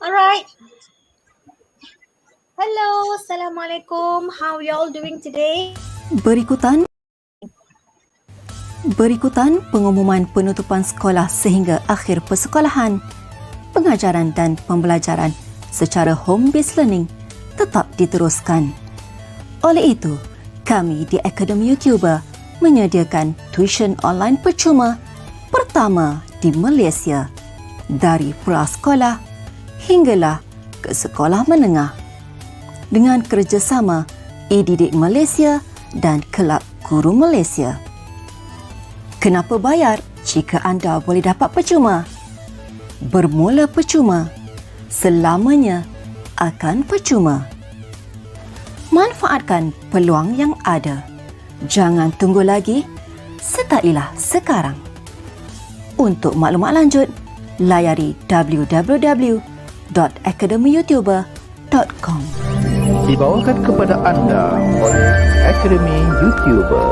All right. Hello, Assalamualaikum. How are y'all doing today? Berikutan pengumuman penutupan sekolah sehingga akhir persekolahan. Pengajaran dan pembelajaran secara home-based learning tetap diteruskan. Oleh itu, kami di Akademi YouTuber menyediakan tuition online percuma pertama di Malaysia, dari prasekolah hinggalah ke sekolah menengah, dengan kerjasama E-Didik Malaysia dan Kelab Guru Malaysia. Kenapa bayar jika anda boleh dapat percuma? Bermula percuma, selamanya akan percuma. Manfaatkan peluang yang ada. Jangan tunggu lagi, startilah sekarang. Untuk maklumat lanjut, layari www.akademiyoutuber.com. Dibawakan kepada anda oleh Akademi YouTuber.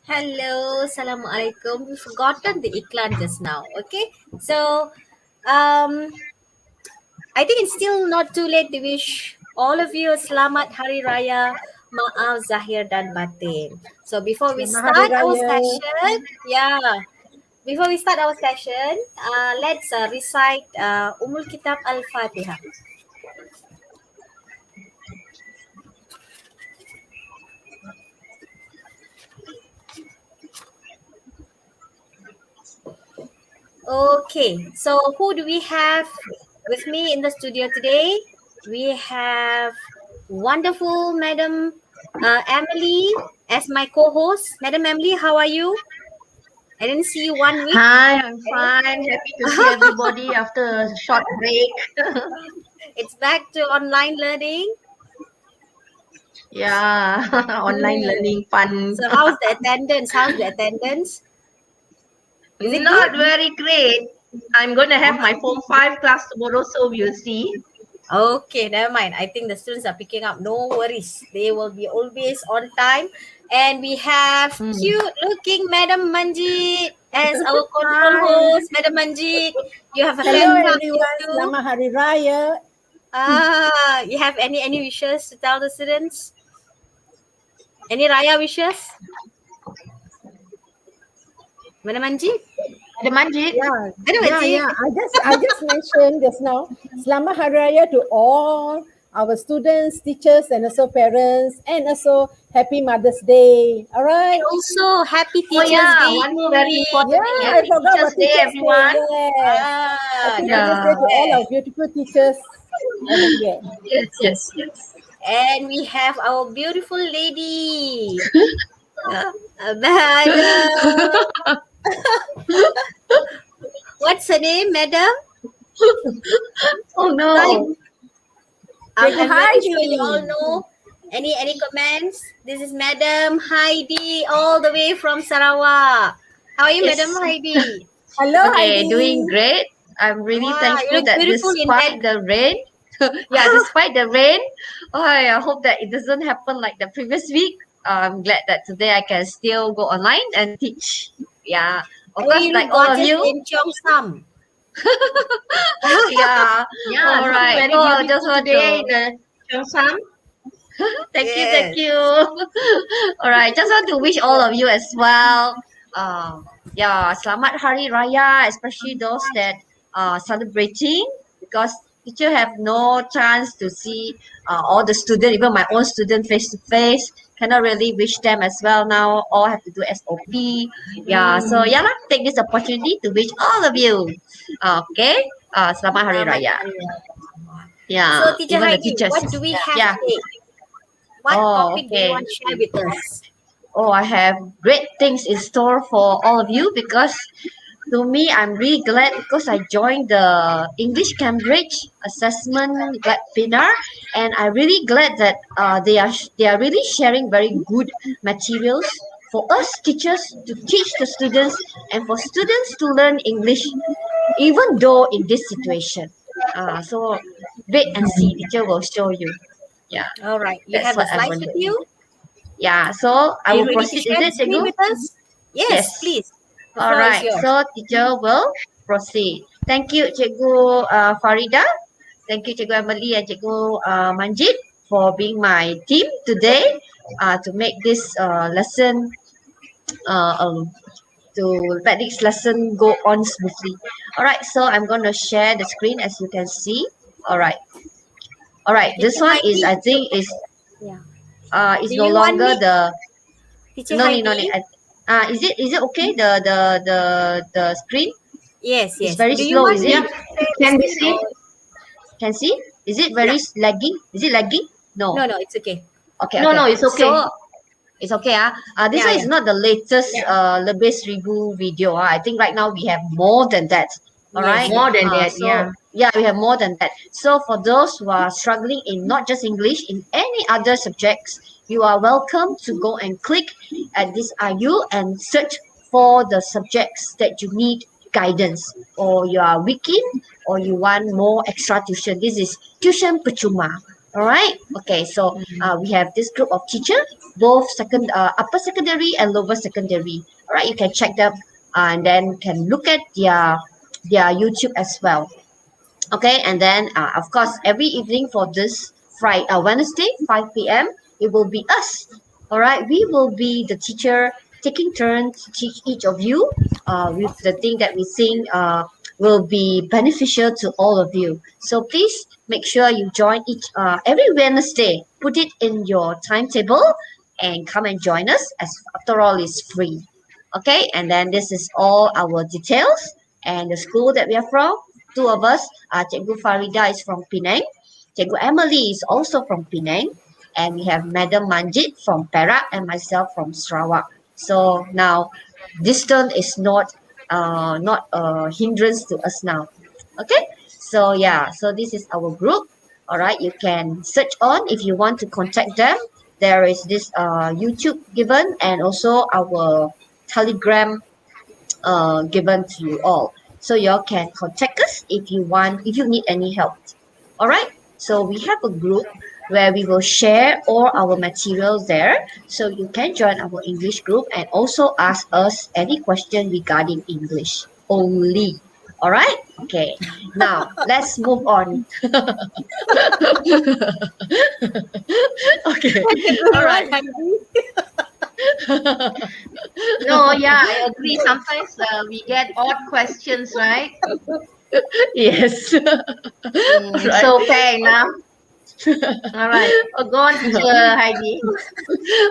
Hello, Assalamualaikum. We've forgotten the iklan just now. Okay, so I think it's still not too late to wish all of you Selamat Hari Raya, Maaf Zahir dan Batin. So before we start our session, let's recite Umul Kitab Al-Fatihah. Okay, so who do we have with me in the studio today? We have wonderful Madam Emily as my co-host. Madam Emily, how are you? I didn't see you 1 week. Hi, I'm fine. Happy to see everybody after a short break. It's back to online learning. Yeah, online learning fun. So how's the attendance? Is it Not good? very great. I'm going to have my Form 5 class tomorrow, so we'll see. Okay, never mind. I think the students are picking up. No worries. They will be always on time. And we have cute-looking Madam Manjit as our control host. Madam Manjit, you have a Hello hand up everyone, too. Selamat Hari Raya. You have any wishes to tell the students? Any Raya wishes? Madam Manjit? Ada Manjit? Madam Manjit? I just mentioned just now, Selamat Hari Raya to all our students, teachers, and also parents, and also Happy Mother's Day. All right. Also, Happy Oh Teachers yeah, Day. one more very important thing. I Happy forgot Teachers about Day, Teachers everyone. Day. Yes. Happy Teachers Day to all our beautiful teachers over here. Yes. And we have our beautiful lady. Madam. What's her name, Madam? Oh no. I'm very Heidi. sure you all know. Any comments? This is Madam Heidi, all the way from Sarawak. How are you, Yes. Madam Heidi? Hello, Okay, Heidi. doing great. I'm really Wow, you thankful look that beautiful in despite the rain, despite the rain, I hope that it doesn't happen like the previous week. I'm glad that today I can still go online and teach. Yeah, of course, You like look all of gorgeous you. in Cheongsam. Yeah, Yeah, all so right. very Oh, beautiful just want today in to. the Cheongsam. Thank you. All right, just want to wish all of you as well. Selamat Hari Raya, especially those that are celebrating, because teacher have no chance to see all the student, even my own student face to face. Cannot really wish them as well now. All have to do SOP. Take this opportunity to wish all of you. Okay. Selamat Hari Raya. Yeah. So, Teacher even the Heidi, teachers. what do we have Yeah. today? What topic do you Okay. want to share with us? Oh, I have great things in store for all of you, because to me, I'm really glad because I joined the English Cambridge assessment webinar, and I'm really glad that they are really sharing very good materials for us teachers to teach the students, and for students to learn English, even though in this situation. So wait and see. Teacher will show you. Yeah, All right. You that's have the what I'm slides going with to you? do. Yeah, so I Are you will ready to proceed. share the Is it, screen Cikgu? with us? Yes, Yes. please. The All floor is right, yours. so teacher will proceed. Thank you, Cikgu Farida. Thank you, Cikgu Emily and Cikgu Manjit for being my team today to make this lesson, to let this lesson go on smoothly. All right, so I'm going to share the screen as you can see. All right. All right, this Teacher one is, Heidi, I think, is yeah. is Do no you want longer me, the, Teacher no need, no Heidi? need. Is it okay? The screen Yes, is yes. very Do you slow, want is me it? to share the Can be screen seen. or Can see? Is it yeah? very lagging? Is it lagging? No. No, it's okay. Okay, No, okay. no, it's okay. So it's okay. This Yeah, one is yeah. not the latest lebih seribu video. I think right now we have more than that. All Yes, right. yes. More than that, So yeah, we have more than that. So for those who are struggling in not just English, in any other subjects, you are welcome to go and click at this IU and search for the subjects that you need guidance, or you are weak in, or you want more extra tuition. This is tuition percuma. All right. Okay. So we have this group of teachers, both upper secondary and lower secondary. All right. You can check them and then can look at their YouTube as well. Okay, and then of course every evening for this Friday, Wednesday, 5 p.m. it will be us. All right, we will be the teacher taking turns to teach each of you with the thing that we think will be beneficial to all of you. So please make sure you join each every Wednesday. Put it in your timetable and come and join us. As after all, it's free. Okay, and then this is all our details and the school that we are from. Two of us, Cikgu Farida is from Penang, Cikgu Emily is also from Penang, and we have Madam Manjit from Perak and myself from Sarawak. So now, distance is not a hindrance to us now. Okay, so yeah, so this is our group. All right, you can search on if you want to contact them. There is this YouTube given and also our Telegram given to you all. So y'all can contact us if you want, if you need any help. All right. So we have a group where we will share all our materials there. So you can join our English group and also ask us any question regarding English only. All right. Okay. Now let's move on. Okay. All right. No, yeah, I agree. Sometimes we get odd questions, right? Yes. Right. So fair enough. All right. Go on, teacher Heidi.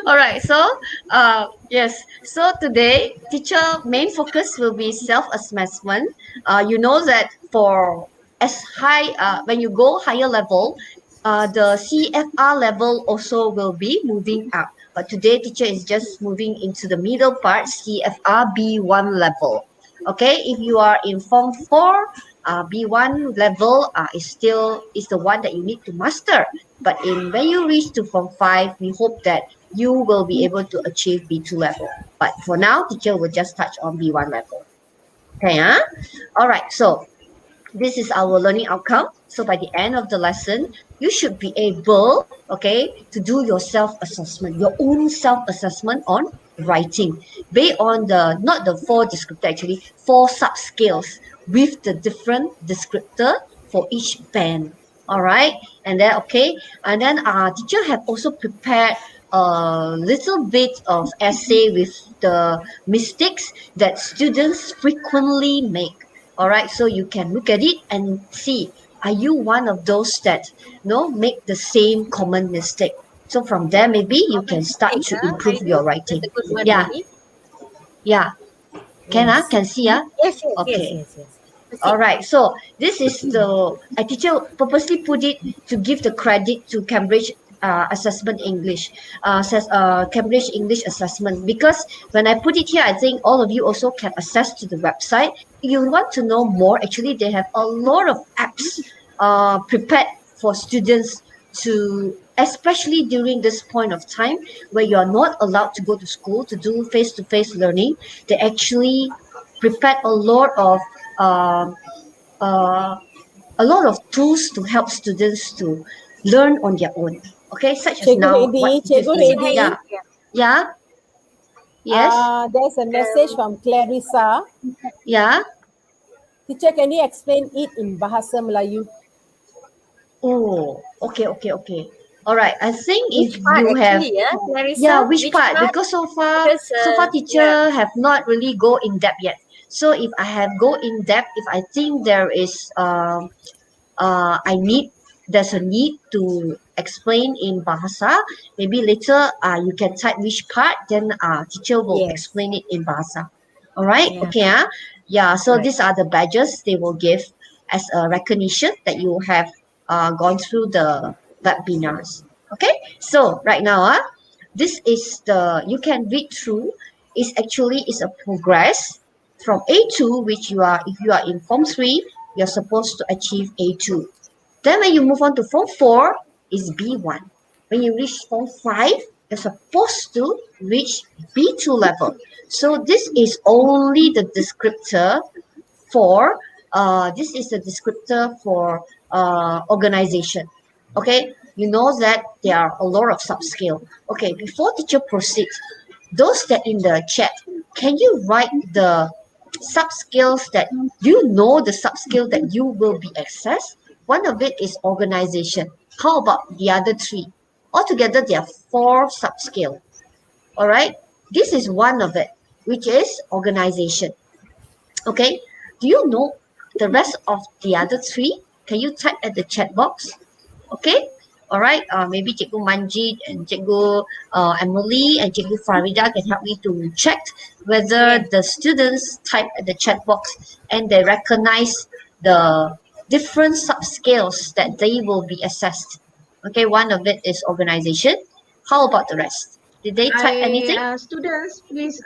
All right. So, yes. So today, teacher main focus will be self-assessment. You know that for as high when you go higher level, the CFR level also will be moving up. But today, teacher is just moving into the middle part, CFR B1 level. Okay, if you are in Form 4, B1 level is the one that you need to master. But when you reach to Form 5, we hope that you will be able to achieve B2 level. But for now, teacher will just touch on B1 level. Okay, all right. So this is our learning outcome. So by the end of the lesson, you should be able, okay, to do your self-assessment, your own self-assessment on writing, based on not the 4 descriptor actually, 4 sub-scales with the different descriptor for each band. All right, and then and then our teacher have also prepared a little bit of essay with the mistakes that students frequently make. All right, so you can look at it and see, are you one of those that make the same common mistake? So from there, maybe you can start to improve your writing. That's a good one, Yeah, Heidi. yeah. Yes. Can see Yes, Okay. yes. All right. So this is a teacher purposely put it to give the credit to Cambridge Assessment English, Cambridge English Assessment, because when I put it here, I think all of you also can access to the website. If you want to know more, actually they have a lot of apps prepared for students to, especially during this point of time where you are not allowed to go to school to do face-to-face learning. They actually prepared um, uh, a lot of tools to help students to learn on their own. Okay, such as Cikgu now what Heidi, teachers Cikgu doing. Heidi. Yeah, yeah, yes, There's a message from Clarissa. yeah. Teacher, can you explain it in Bahasa Melayu? Oh, okay. All right. I think Which if part you have, actually, yeah, Clarissa? yeah, which part? Because so far teacher have not really go in depth yet. So if I have go in depth, if I think there is there's a need to explain in Bahasa, maybe later you can type which part, then teacher will Yes. explain it in Bahasa. All right, Yeah. okay. Yeah, so Right. these are the badges they will give as a recognition that you have gone through the webinars. Okay, so right now, this is you can read through. Is actually is a progress from A2, which if you are in Form 3, you're supposed to achieve A2. Then when you move on to Form 4, is B1. When you reach Form 5, you're supposed to reach B2 level. So this is only the descriptor for organization. Okay, you know that there are a lot of subscale. Okay, before teacher proceeds, those that in the chat, can you write the subscales that the subscale that you will be accessed? One of it is organization. How about the other three? Altogether, there are 4 subscale. All right, this is one of it, which is organization. Okay, do you know the rest of the other 3? Can you type at the chat box? Okay, all right. Maybe Cikgu Manjid and Cikgu Emily and Cikgu Farida can help me to check whether the students type at the chat box and they recognize the different subscales that they will be assessed. Okay, one of it is organization. How about the rest? Did they type anything? Students, please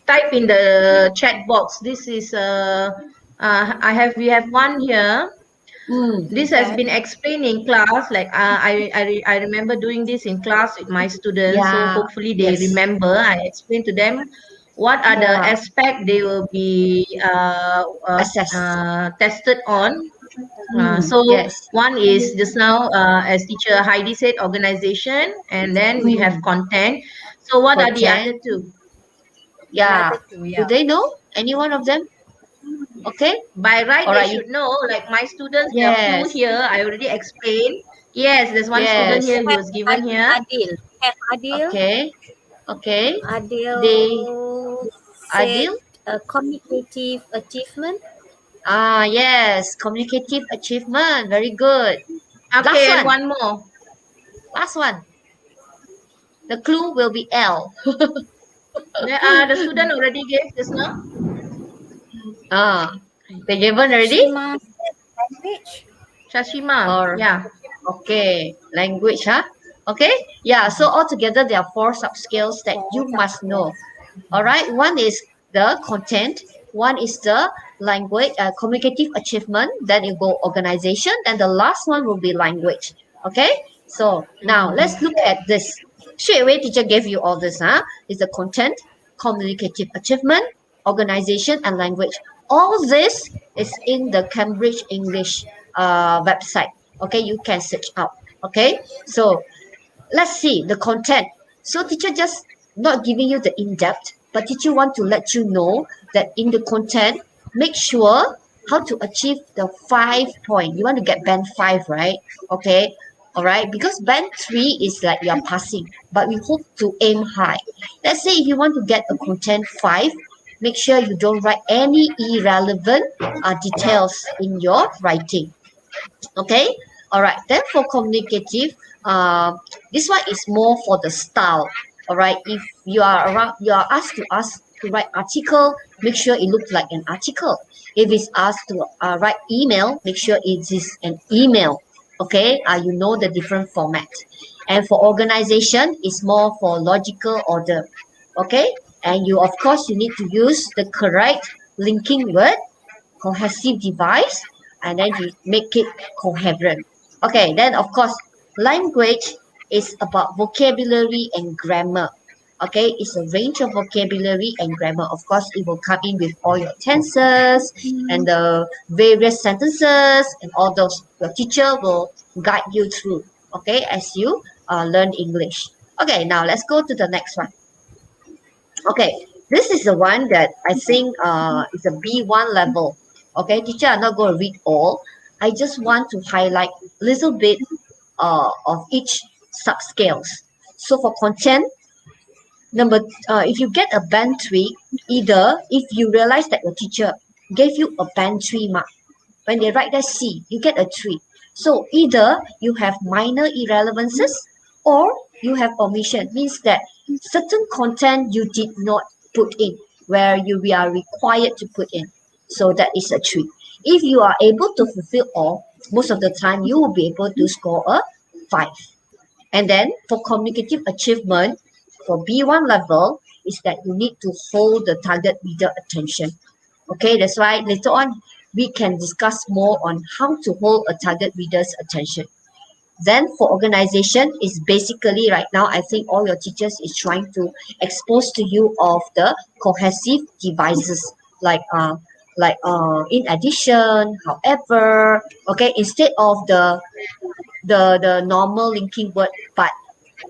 type in the chat box. This is we have one here. This has been explained in class. Like I remember doing this in class with my students. So Yeah. hopefully they Yes. remember. I explained to them what are the Yeah. aspects they will be Assessed. tested on. So Yes. one is just now, as teacher Heidi said, organization, and then we have content. So what are the other Content. two? Yeah. Another two, Do yeah. they know any one of them? Okay. By right, All they right, should know. Like my students, there are few Yes. here. I already explained. Yes, there's one student Yes. here who was given here. Adil. Have Adil. Okay. Okay. Adil They said Adil. communicative achievement. Yes. Communicative achievement. Very good. Okay, and Last one. one more. Last one. The clue will be L. The student already gave just now. They given already? Shima said language. Shashima. Or Yeah. okay, language, huh? Okay, yeah. So altogether, there are 4 subscales that you must know. All right, one is the content, one is the language, communicative achievement. Then you go organization, and the last one will be language. Okay, so now let's look at this. Straight away, teacher gave you all this. Is the content, communicative achievement, organization, and language. All this is in the Cambridge English website. Okay, you can search out. Okay, so let's see the content. So teacher just not giving you the in-depth, but teacher want to let you know that in the content, make sure how to achieve the 5 point. You want to get band 5, right? Okay, all right, because band 3 is like you're passing, but we hope to aim high. Let's say if you want to get a content 5, make sure you don't write any irrelevant details in your writing. Okay, all right, then for communicative, this one is more for the style. All right, if you are asked to write article, make sure it looks like an article. If it's asked to write email, make sure it is an email. Okay, you know the different format. And for organization, it's more for logical order. Okay, and you of course you need to use the correct linking word, cohesive device, and then you make it coherent. Okay, then of course, language is about vocabulary and grammar. Okay, it's a range of vocabulary and grammar. Of course, it will come in with all your tenses and the various sentences and all those. Your teacher will guide you through. Okay, as you learn English. Okay, now let's go to the next one. Okay, this is the one that I think is a B1 level. Okay, teacher are not going to read all. I just want to highlight a little bit of each subscales. So for content, if you get a band 3, either if you realize that your teacher gave you a band 3 mark, when they write that C, you get a 3. So either you have minor irrelevances or you have omission, means that certain content you did not put in where we are required to put in. So that is a 3. If you are able to fulfill all, most of the time you will be able to score a 5. And then for communicative achievement, for B1 level, is that you need to hold the target reader attention. Okay, that's why later on we can discuss more on how to hold a target reader's attention. Then for organization is basically right now, I think all your teachers is trying to expose to you of the cohesive devices like in addition, however, okay, instead of the normal linking word but,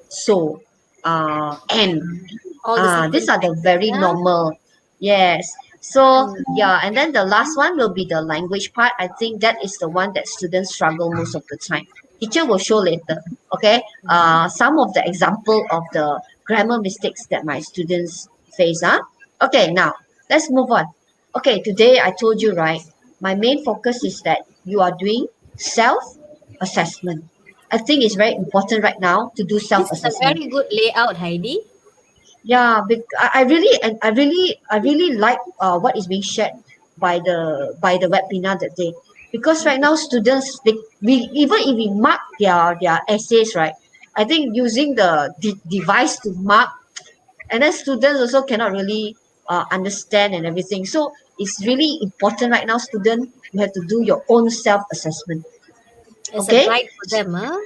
so, and. All the simple These are the lines, very yeah. normal. Yes. So yeah, and then the last one will be the language part. I think that is the one that students struggle most of the time. Teacher will show later. Okay. Some of the example of the grammar mistakes that my students face. Okay, now let's move on. Okay, today I told you, right, my main focus is that you are doing self-assessment. I think it's very important right now to do This is a self-assessment. very good layout, Heidi. Yeah, I really like what is being shared by the webinar that day, because right now students, we even if we mark their essays, right, I think using the device to mark, and then students also cannot really understand and everything. So it's really important right now, student, you have to do your own self-assessment. It's a Okay. guide for them, huh?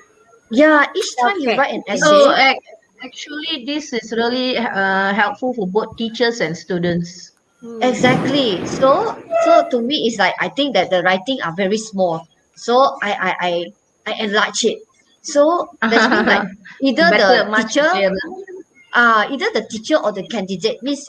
Yeah, each time you Self-check. write an essay. So actually, this is really helpful for both teachers and students. Exactly. So to me, it's like I think that the writing are very small. So I enlarge it. So that's mean like either Better, the much teacher, clearer. either the teacher or the candidate means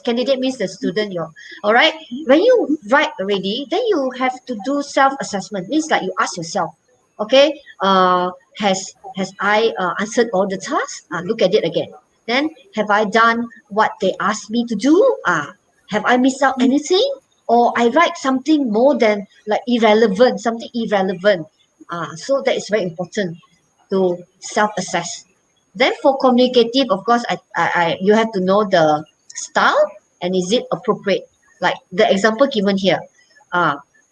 the student. All right. When you write already, then you have to do self-assessment. Means like you ask yourself, okay, has I answered all the tasks? Look at it again. Then have I done what they asked me to do? Have I missed out anything? Or I write something more than like something irrelevant. So that is very important to self-assess. Then for communicative, of course, you have to know the style and is it appropriate. Like the example given here,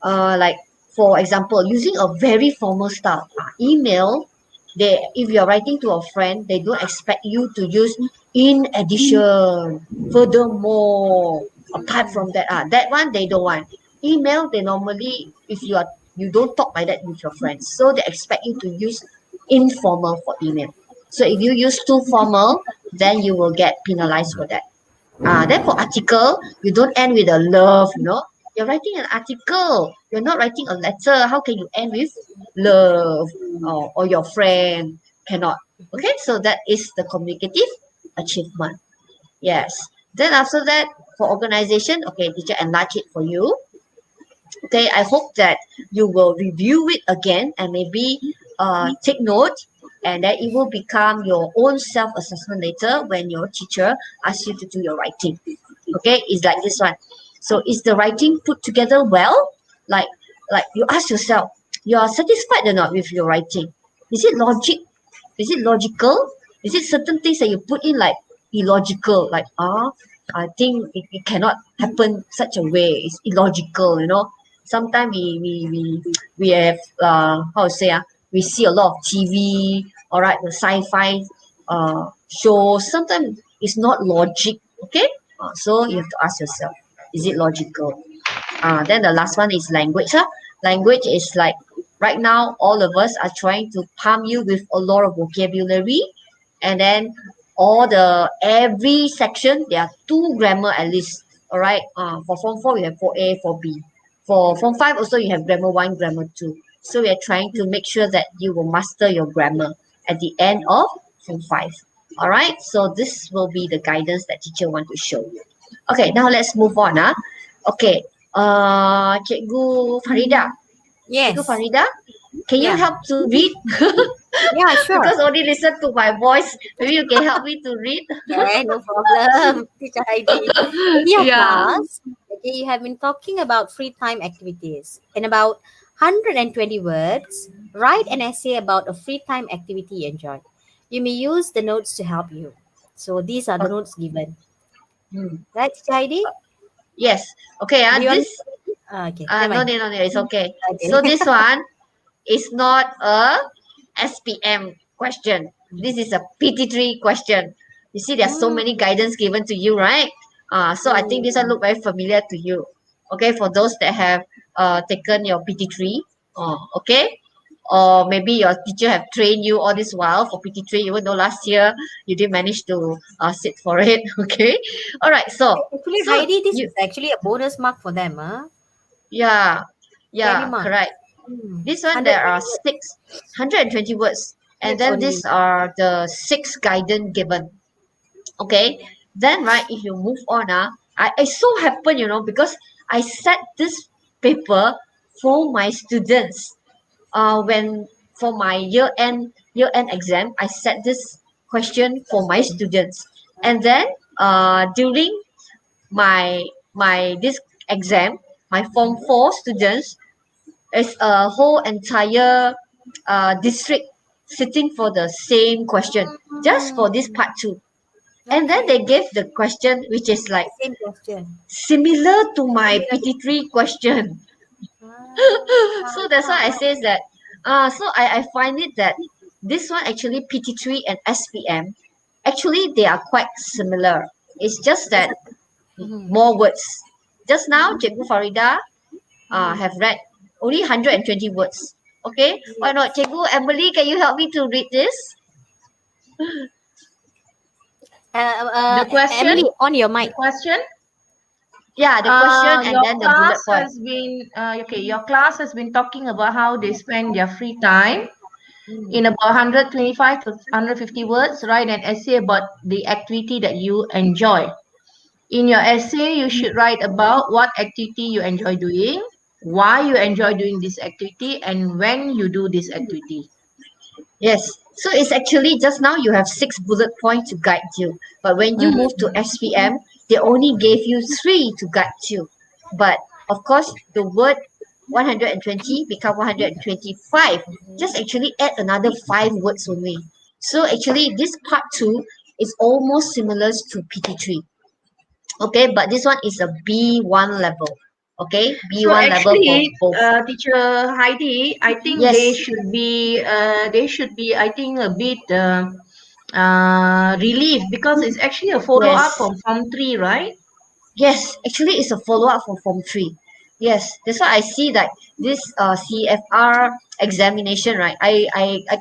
like for example, using a very formal style, email. If you're writing to a friend, they don't expect you to use in addition, furthermore, apart from that. That one they don't want. Email, they normally, if you don't talk like that with your friends, so they expect you to use informal for email. So if you use too formal, then you will get penalized for that. Then for article, you don't end with a love. You're writing an article. You're not writing a letter. How can you end with love or your friend? Cannot. Okay, so that is the communicative achievement. Yes. Then after that, for organization, okay, teacher enlarge it for you. Okay, I hope that you will review it again and maybe take note, and that it will become your own self-assessment later when your teacher asks you to do your writing. Okay, it's like this one. So is the writing put together well? Like you ask yourself, you are satisfied or not with your writing? Is it logic? Is it logical? Is it certain things that you put in like illogical? Like I think it cannot happen such a way. It's illogical. Sometimes we have how to say we see a lot of TV, all right, the sci-fi shows. Sometimes it's not logic. Okay, so you have to ask yourself, is it logical? Then the last one is language. Language is like right now all of us are trying to pump you with a lot of vocabulary, and then every section there are 2 grammar at least. All right. For Form 4 we have 4A, 4B. For Form 5 also you have grammar 1, grammar 2. So we are trying to make sure that you will master your grammar at the end of Form 5. All right. So this will be the guidance that teacher want to show you. Okay. Now let's move on. Okay. Cikgu Farida. Yes. Cikgu Farida, can you Yeah. help to read? Yeah, sure. Because only listen to my voice. Maybe you can help me to read. Okay, no problem, Teacher Heidi. In your Yeah. class, okay, you have been talking about free time activities. In about 120 words, write an essay about a free time activity you enjoy. You may use the notes to help you. So these are the notes given. Right, Teacher Heidi? Yes. Okay. Do you want This. okay, never No, mind. no, no, no. It's okay. Okay. So this one is not a SPM question. This is a PT3 question. You see, there's so many guidance given to you, right? So I think this one look very familiar to you. Okay, for those that have taken your PT3, okay, or maybe your teacher have trained you all this while for PT3, even though last year you didn't manage to sit for it. Okay, all right. So Actually, so Heidi, this you is actually a bonus mark for them, huh? yeah 20 yeah marks. correct. This one there are 120 words. 620 words, and Words then only. these are the 6 guidance given. Okay, then right, if you move on, I so happen, because I set this paper for my students. When for my year end exam, I set this question for my students, and then during my this exam, my form 4 students is a whole entire district sitting for the same question, just for this part 2. And then Okay. they gave the question which is like Same question. similar to my Similar to PT3 question. So that's why I says that so I find it that this one actually PT3 and SPM, actually they are quite similar. It's just that more words. Just now Cikgu Farida have read only 120 words. Okay, why not Cikgu Emily, can you help me to read this? The question, Emily, on your mic. the question. Yeah, the question and Your then the class bullet point. has been okay. Your class has been talking about how they spend their free time. In about 125 to 150 words, write an essay about the activity that you enjoy. In your essay, you should write about what activity you enjoy doing, why you enjoy doing this activity, and when you do this activity. Yes. So it's actually just now you have 6 bullet points to guide you. But when you move to SPM, they only gave you 3 to guide you. But of course, the word 120 become 125. Just actually add another 5 words only. So actually, this part 2 is almost similar to PT3. Okay, but this one is a B1 level. Okay, So B1 level for actually, both. Teacher Heidi, I think Yes. they should be, I think, a bit relieved because it's actually a follow up Yes. from Form 3, right? Yes, actually, it's a follow-up for Form 3. Yes, that's why I see that this CFR examination, right? I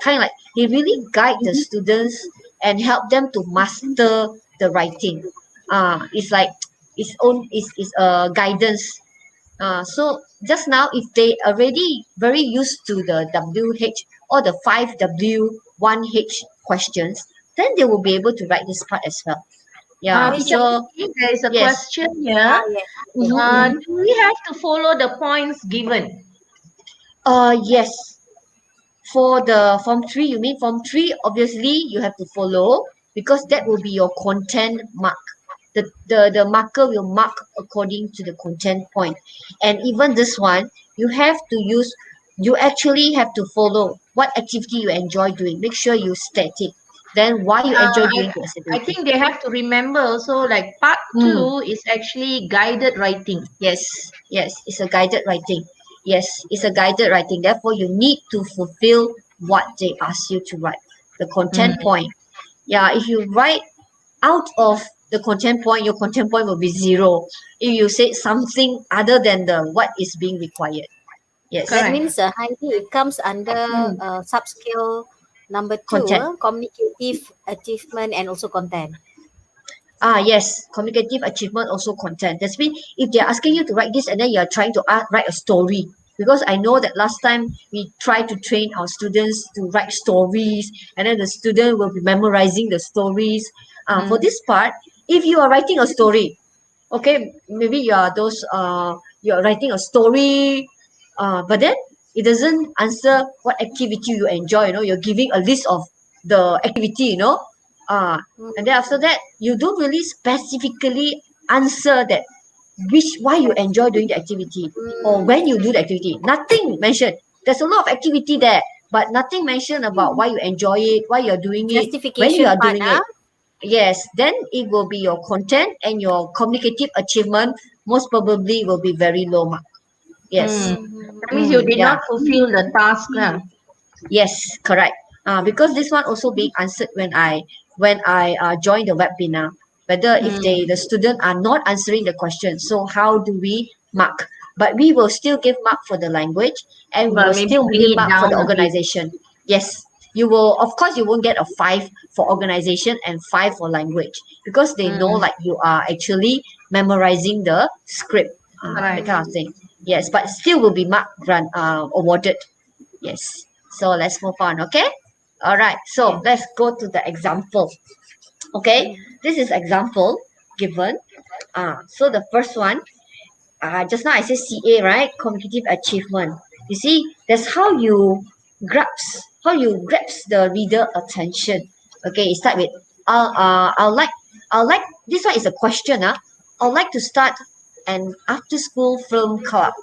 kind of like, they really guide the students and help them to master the writing. It's like it's a guidance. So just now, if they already very used to the WH or the 5W1H questions, then they will be able to write this part as well. Yeah. Teacher, So there is a yes. question here. Yes. Do we have to follow the points given? Yes. For the Form 3, you mean Form 3, obviously you have to follow because that will be your content mark. The marker will mark according to the content point. And even this one, you actually have to follow what activity you enjoy doing. Make sure you state it. Then why you enjoy doing the I activity. think they have to remember also like part 2 is actually guided writing. Yes, it's a guided writing. Yes, it's a guided writing. Therefore, you need to fulfill what they ask you to write. The content point. Yeah, if you write out of the content point, your content point will be 0. If you say something other than the what is being required. Yes. That Correct. means, Heidi, it comes under subskill number 2, Content. communicative achievement and also content. Yes, communicative achievement also content. That's mean if they're asking you to write this and then you're trying to write a story, because I know that last time we tried to train our students to write stories and then the student will be memorizing the stories. For this part, if you are writing a story, okay, maybe you are those you're writing a story, but then it doesn't answer what activity you enjoy. You're giving a list of the activity. And then after that, you don't really specifically answer that why you enjoy doing the activity or when you do the activity. Nothing mentioned. There's a lot of activity there, but nothing mentioned about why you enjoy it, why you're doing it, when you Justification are part, doing it. Yes, then it will be your content and your communicative achievement most probably will be very low mark. Yes. That means you did Yeah. not fulfill the task. Yes, correct. Because this one also being answered when I joined the webinar. Whether if the student are not answering the question, so how do we mark? But we will still give mark for the language, and we But will maybe still bring give it mark for down the a bit. organization. Yes, you will. Of course, you won't get a 5 for organization and 5 for language because they know like you are actually memorizing the script, that kind of thing. Yes, but still will be marked awarded. Yes. So let's move on, okay? All right. So let's go to the example. Okay, this is example given. So the first one, just now I said CA, right? Cognitive achievement. You see, that's how you grasp the reader attention. Okay, start with I'll like this one is a question. I'd like to start an after school film club.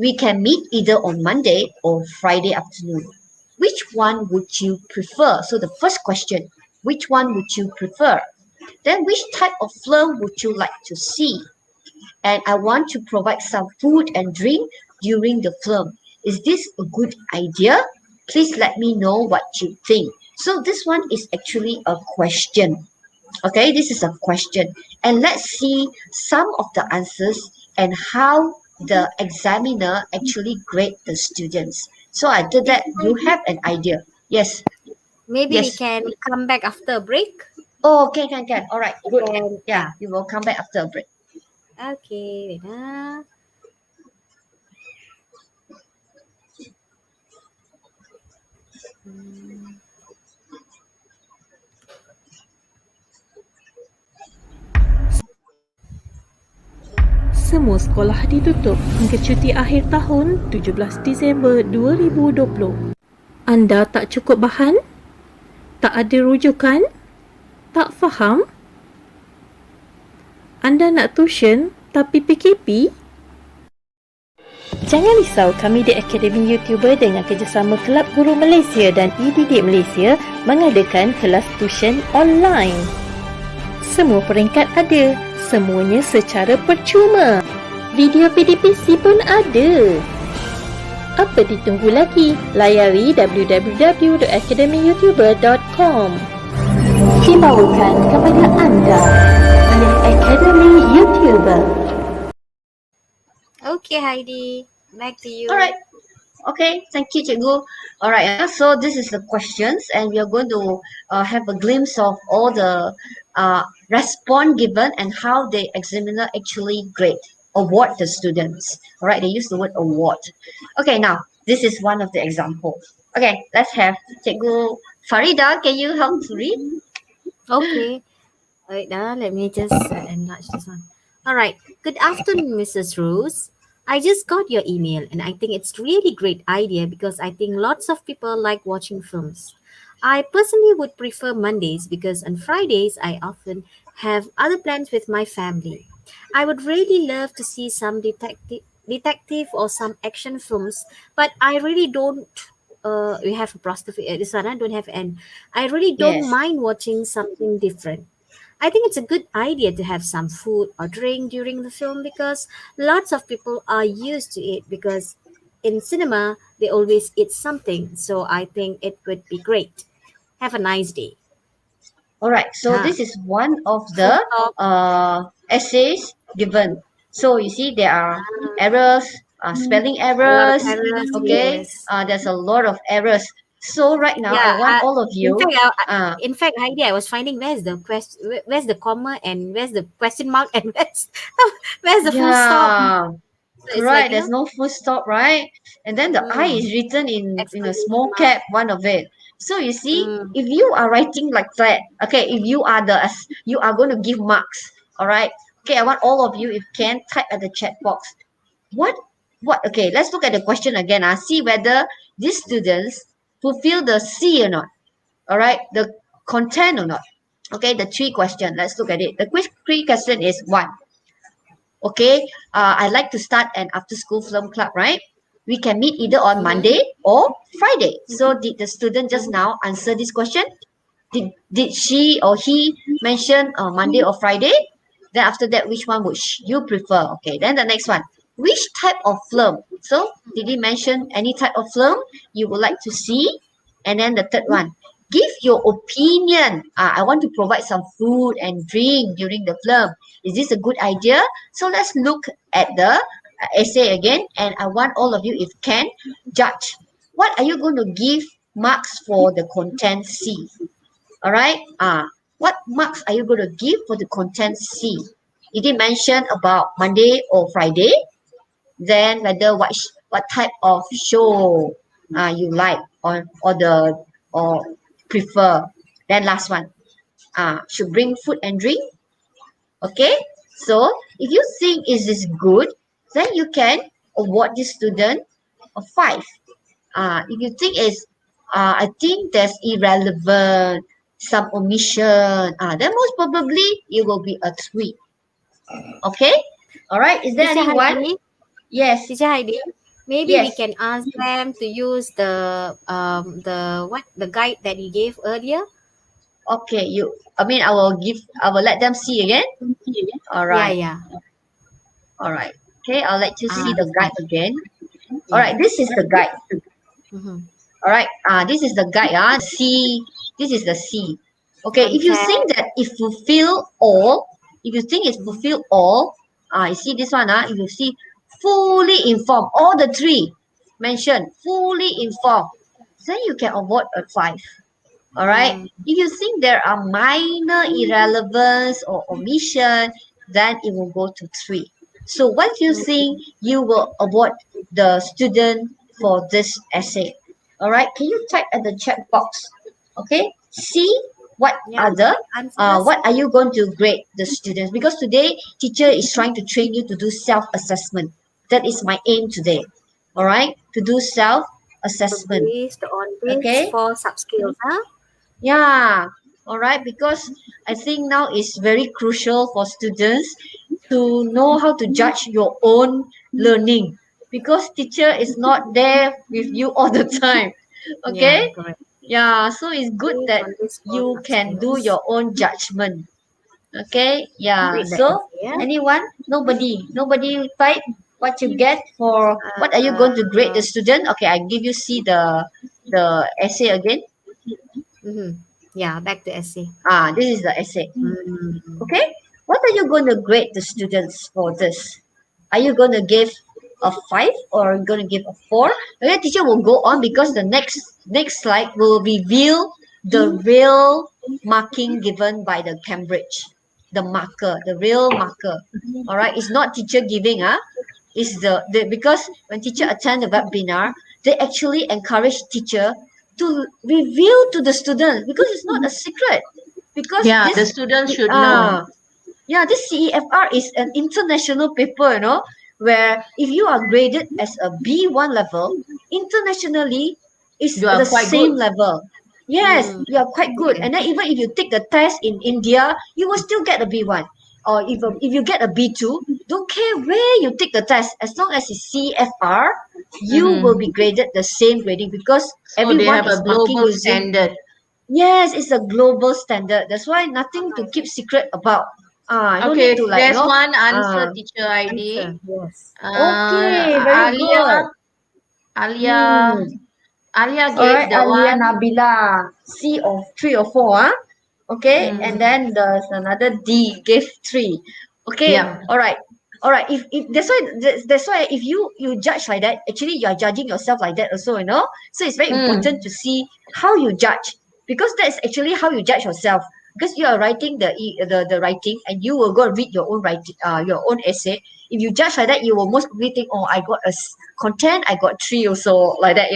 We can meet either on Monday or Friday afternoon. Which one would you prefer? So the first question, which one would you prefer? Then which type of film would you like to see? And I want to provide some food and drink during the film. Is this a good idea? Please let me know what you think. So this one is actually a question. Okay, this is a question. And let's see some of the answers and how the examiner actually grade the students. So after that, you have an idea. Yes. Maybe we Yes. can come back after a break. Oh, can. All right, good. And, Yeah, you will come back after a break. Okay, wait, Semua sekolah ditutup hingga cuti akhir tahun 17 Disember 2020. Anda tak cukup bahan? Tak ada rujukan? Tak faham? Anda nak tuition tapi PKP? Jangan risau, kami di Akademi YouTuber dengan kerjasama Kelab Guru Malaysia dan e-Didik Malaysia mengadakan kelas tuition online. Semua peringkat ada, semuanya secara percuma. Video PDPC pun ada. Apa ditunggu lagi? Layari www.academyyoutuber.com. Dibawakan kepada anda oleh Akademi YouTuber. Okay, Heidi, back to you. All right. Okay, thank you, Cikgu. All right, so this is the questions, and we are going to have a glimpse of all the response given and how the examiner actually award the students. All right, they use the word award. Okay, now this is one of the examples. Okay, let's have Cikgu Farida. Can you help to read? Okay. Wait, let me just enlarge this one. All right. Good afternoon, Mrs. Rose. I just got your email and I think it's really great idea because I think lots of people like watching films. I personally would prefer Mondays because on Fridays I often have other plans with my family. I would really love to see some detective or some action films, but I really don't. We have apostrophe. This one I don't have N. I really don't Yes. mind watching something different. I think it's a good idea to have some food or drink during the film because lots of people are used to it because in cinema they always eat something. So I think it would be great. Have a nice day. All right, so this is one of the essays given. So you see there are errors, spelling errors. errors, Okay, yes. there's a lot of errors. So right now, I want all of you. In fact, Heidi, I was finding where's the where's the comma and where's the question mark and where's the full stop. Yeah, So it's right. like, There's no full stop, right? And then the I is written in a small cap, one of it. So you see, if you are writing like that, okay, if you are you are going to give marks, all right. Okay, I want all of you, if can, type at the chat box. what okay, let's look at the question again. See whether these students fulfill the C or not. All right, the content or not. Okay, the three question. Let's look at it. The three question is one. Okay, I like to start an after school film club, right? We can meet either on Monday or Friday. So did the student just now answer this question? Did she or he mention Monday or Friday? Then after that, which one would you prefer? Okay, then the next one. Which type of film? So did he mention any type of film you would like to see? And then the third one. Give your opinion. I want to provide some food and drink during the film. Is this a good idea? So let's look at the essay again. And I want all of you, if can, judge. What are you going to give marks for the content C? All right. What marks are you going to give for the content C? Did he mention about Monday or Friday? Then whether what type of show you like or prefer. Then last one. Should bring food and drink. Okay. So if you think is this good, then you can award this student a 5. If you think is I think that's irrelevant, some omission, then most probably it will be a 3. Okay. All right. Is there Teacher anyone? Heidi? Yes. Teacher Heidi, maybe we Yes. can ask them to use the guide that you gave earlier. Okay. I will let them see again. All right. Yeah. All right. Okay. I'll let you see the guide again. Yeah. All right. This is the guide. Mm-hmm. All right. This is the guide. C. This is the C. Okay. If you think that it fulfill all, if you think it's fulfill all, you see this one. If you see fully informed, all the 3 mentioned, fully informed, then you can award a 5. All right. If you think there are minor irrelevance or omission, then it will go to 3. So what do you think you will award the student for this essay? All right. Can you type at the chat box? Okay. See what what are you going to grade the students? Because today teacher is trying to train you to do self-assessment. That is my aim today. All right. To do self-assessment. Based on this Okay. 4 sub-skills, Yeah. All right. Because I think now it's very crucial for students to know how to judge your own learning, because teacher is not there with you all the time. Okay. Yeah, correct. Yeah, so it's good Based that on this 4 you can do sub-skills. your own judgment. Okay. Yeah. Read the So essay, yeah. anyone? Nobody type what you get for what are you going to grade the student? Okay, I give you see the essay again. Yeah, back to essay. This is the essay. Okay. What are you going to grade the students for this? Are you going to give a 5 or are you going to give a 4? Okay, teacher will go on because the next slide will reveal the real marking given by the Cambridge, the marker, the real marker. All right, it's not teacher giving. It's the because when teacher attend the webinar, they actually encourage teacher to reveal to the student, because it's not a secret. Because the students should know. Yeah, this CEFR is an international paper, where if you are graded as a B1 level, internationally, it's You are the quite same good. level. Yes, you are quite good. And then even if you take the test in India, you will still get a B1. Or if you get a B2, don't care where you take the test, as long as it's CFR, you will be graded the same grading, because So they everyone have is a marking global using. standard. Yes, it's a global standard. That's why nothing to keep secret about. No Okay, need to there's one answer, teacher ID. Answer, yes. Okay, very good. Alia All gave right, the Alia one. Nabila, C of 3 or 4, okay, and then there's another D gave 3. Okay, Yeah. all right. If that's why if you judge like that, actually you are judging yourself like that also, So it's very important to see how you judge, because that's actually how you judge yourself. Because you are writing the writing, and you will go and read your own writing, your own essay. If you judge like that, you will most probably think, oh, I got a content, I got 3 also, like that,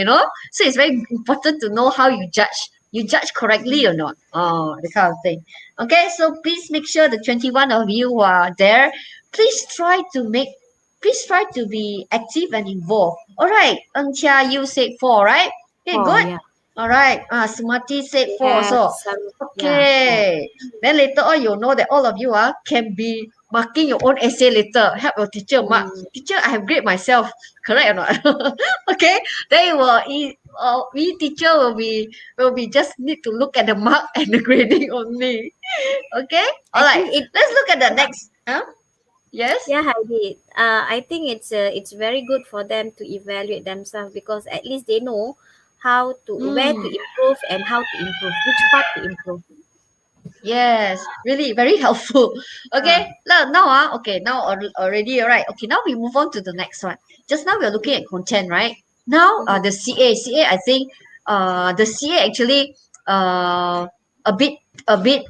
So it's very important to know how you judge. You judge correctly or not? The kind of thing. Okay, so please make sure the 21 of you who are there, please try to make please try to be active and involved. All right, Chia, you said 4, right? Okay, good. Yeah. All right. Smarty said 4 Have also. some, Okay. Then later on, you'll know that all of you can be marking your own essay later. Help your teacher mark. Teacher, I have grade myself. Correct or not? Okay. Then we teacher will be just need to look at the mark and the grading only. Okay. All right. Let's look at the next. Yes. Yeah, Heidi. I think it's very good for them to evaluate themselves, because at least they know how to where to improve and how to improve, which part to improve. Yes, really very helpful. Okay, now okay, now already all right. Okay, now we move on to the next one. Just now we're looking at content, right? Now the CA I think the CA actually a bit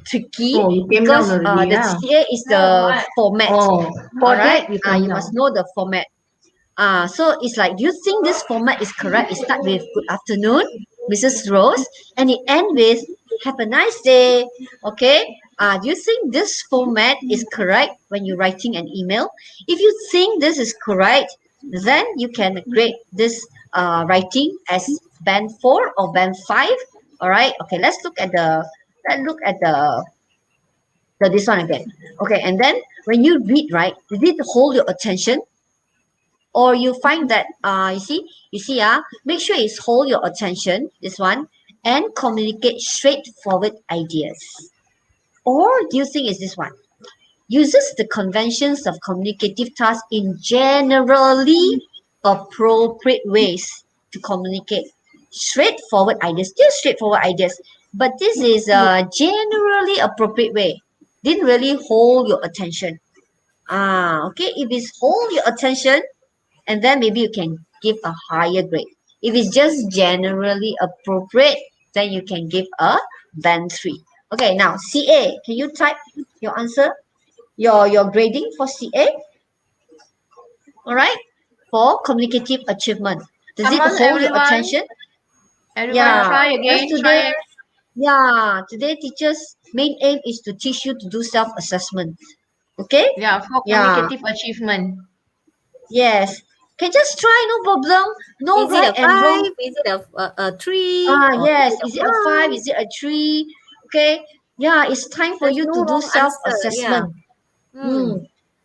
tricky, Oh, you came because down already, the CA is the format. Oh, All right, you you must know the format. So it's like, do you think this format is correct? It start with good afternoon, Mrs. Rose, and it end with have a nice day. Okay. Do you think this format is correct when you're writing an email? If you think this is correct, then you can grade this writing as band 4 or band 5. All right. Okay. Let's look at the this one again. Okay. And then when you read, right, did it hold your attention? Or you find that you see make sure it's hold your attention, this one, and communicate straightforward ideas. Or do you think it's this one, uses the conventions of communicative tasks in generally appropriate ways to communicate straightforward ideas, still straightforward ideas, but this is a generally appropriate way, didn't really hold your attention. Okay, if it's hold your attention, and then maybe you can give a higher grade. If it's just generally appropriate, then you can give a band 3. Okay, now CA, can you type your answer, your grading for CA? All right, for communicative achievement. Does it hold your attention? Everyone try again. Today, today teacher's main aim is to teach you to do self-assessment. Okay? Yeah, for communicative achievement. Yes. Can just try, no problem. No Is right it a and wrong. 5? Is it a 3? Yes. Is it a 5? Is it a 3? Okay. Yeah, it's time for There's you no to do wrong answer, self-assessment.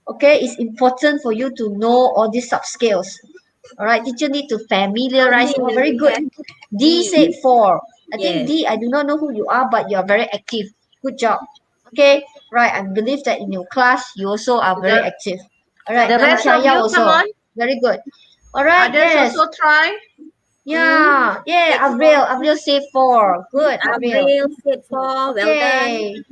Okay, it's important for you to know all these sub skills. All right, teacher need to familiarize. Oh, very good. D said 4. I think D, I do not know who you are, but you are very active. Good job. Okay, right. I believe that in your class, you also are very active. All right, The rest of you, also. come on. Very good. All right, Others also try. Yeah, Avril said 4. Good, Avril said 4. Well done.